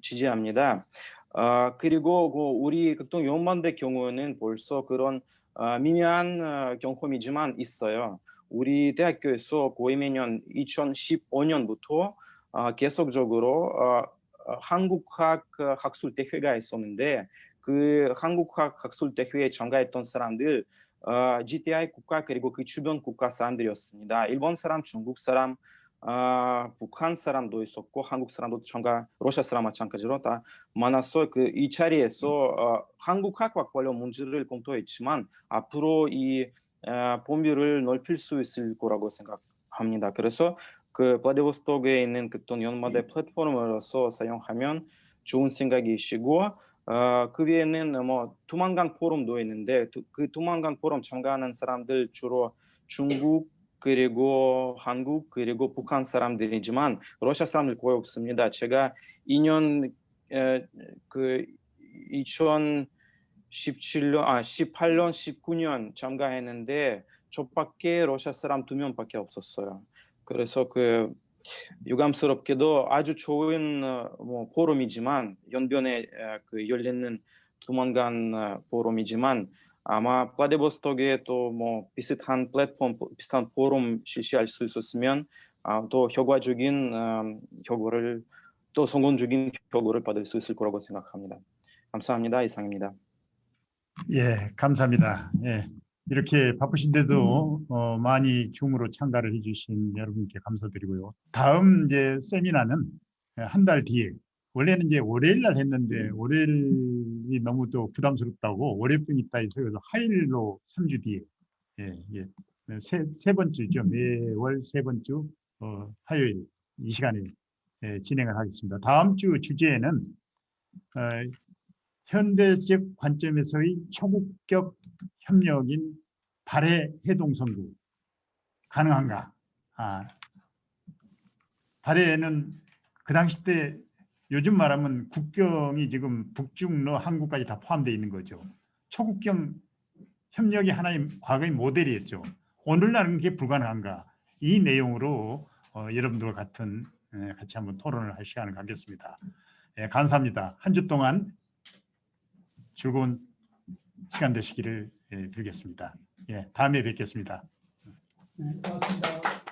지지합니다. 그리고 우리 극동 연만대 경우는 벌써 그런 미묘한 경험이지만 있어요. 우리 대학교에서 거의 매년 2015년부터 계속적으로 한국학 학술대회가 있었는데 그 한국학 학술대회에 참가했던 사람들 GTI 국가 그리고 그 주변 국가 사람들이었습니다. 일본 사람, 중국 사람, 북한 사람도 있었고 한국 사람도 참가, 러시아 사람 마찬가지로 다 많았어. 그 이 자리에서 한국학 관련 문제를 검토했지만 앞으로 이 범위를 넓힐 수 있을 거라고 생각합니다. 그래서 그 블라디보스토크에 있는 극동 연마대 플랫폼으로서 사용하면 좋은 생각이시고 그 외에는 뭐 두만강 포럼도 있는데 그 두만강 포럼 참가하는 사람들 주로 중국 그리고 한국 그리고 북한 사람들이지만 러시아 사람들 거의 없습니다. 제가 2년 그 2017년 18년 19년 참가했는데 저밖에 러시아 사람 2명밖에 없었어요. 그래서 그 유감스럽게도 아주 좋은 뭐 포럼이지만 연변에 그 열리는 두만강 포럼이지만 아마 블라디보스토크에 또 뭐 비슷한 플랫폼, 비슷한 포럼 실시할 수 있었으면 또 효과적인 효과를 또 성공적인 효과를 받을 수 있을 거라고 생각합니다. 감사합니다. 이상입니다. 예, 감사합니다. 예, 이렇게 바쁘신데도 많이 줌으로 참가를 해주신 여러분께 감사드리고요. 다음 이제 세미나는 한 달 뒤에 원래는 이제 월요일 날 했는데 월요일이 너무 또 부담스럽다고 월요병 있다 해서 그래서 화요일로 3주 뒤에 세 번주죠. 매월 세 번주 화요일 이 시간에 진행을 하겠습니다. 다음 주 주제는 현대적 관점에서의 초국격 협력인 발해 해동선구 가능한가? 발해는 그 당시 때 요즘 말하면 국경이 지금 북중러 한국까지 다 포함되어 있는 거죠. 초국경 협력이 하나의 과거의 모델이었죠. 오늘날은 그게 불가능한가? 이 내용으로 여러분들과 같이 한번 토론을 할 시간을 갖겠습니다. 예, 감사합니다. 한 주 동안 즐거운 시간 되시기를 빌겠습니다. 예, 다음에 뵙겠습니다. 네, 고맙습니다.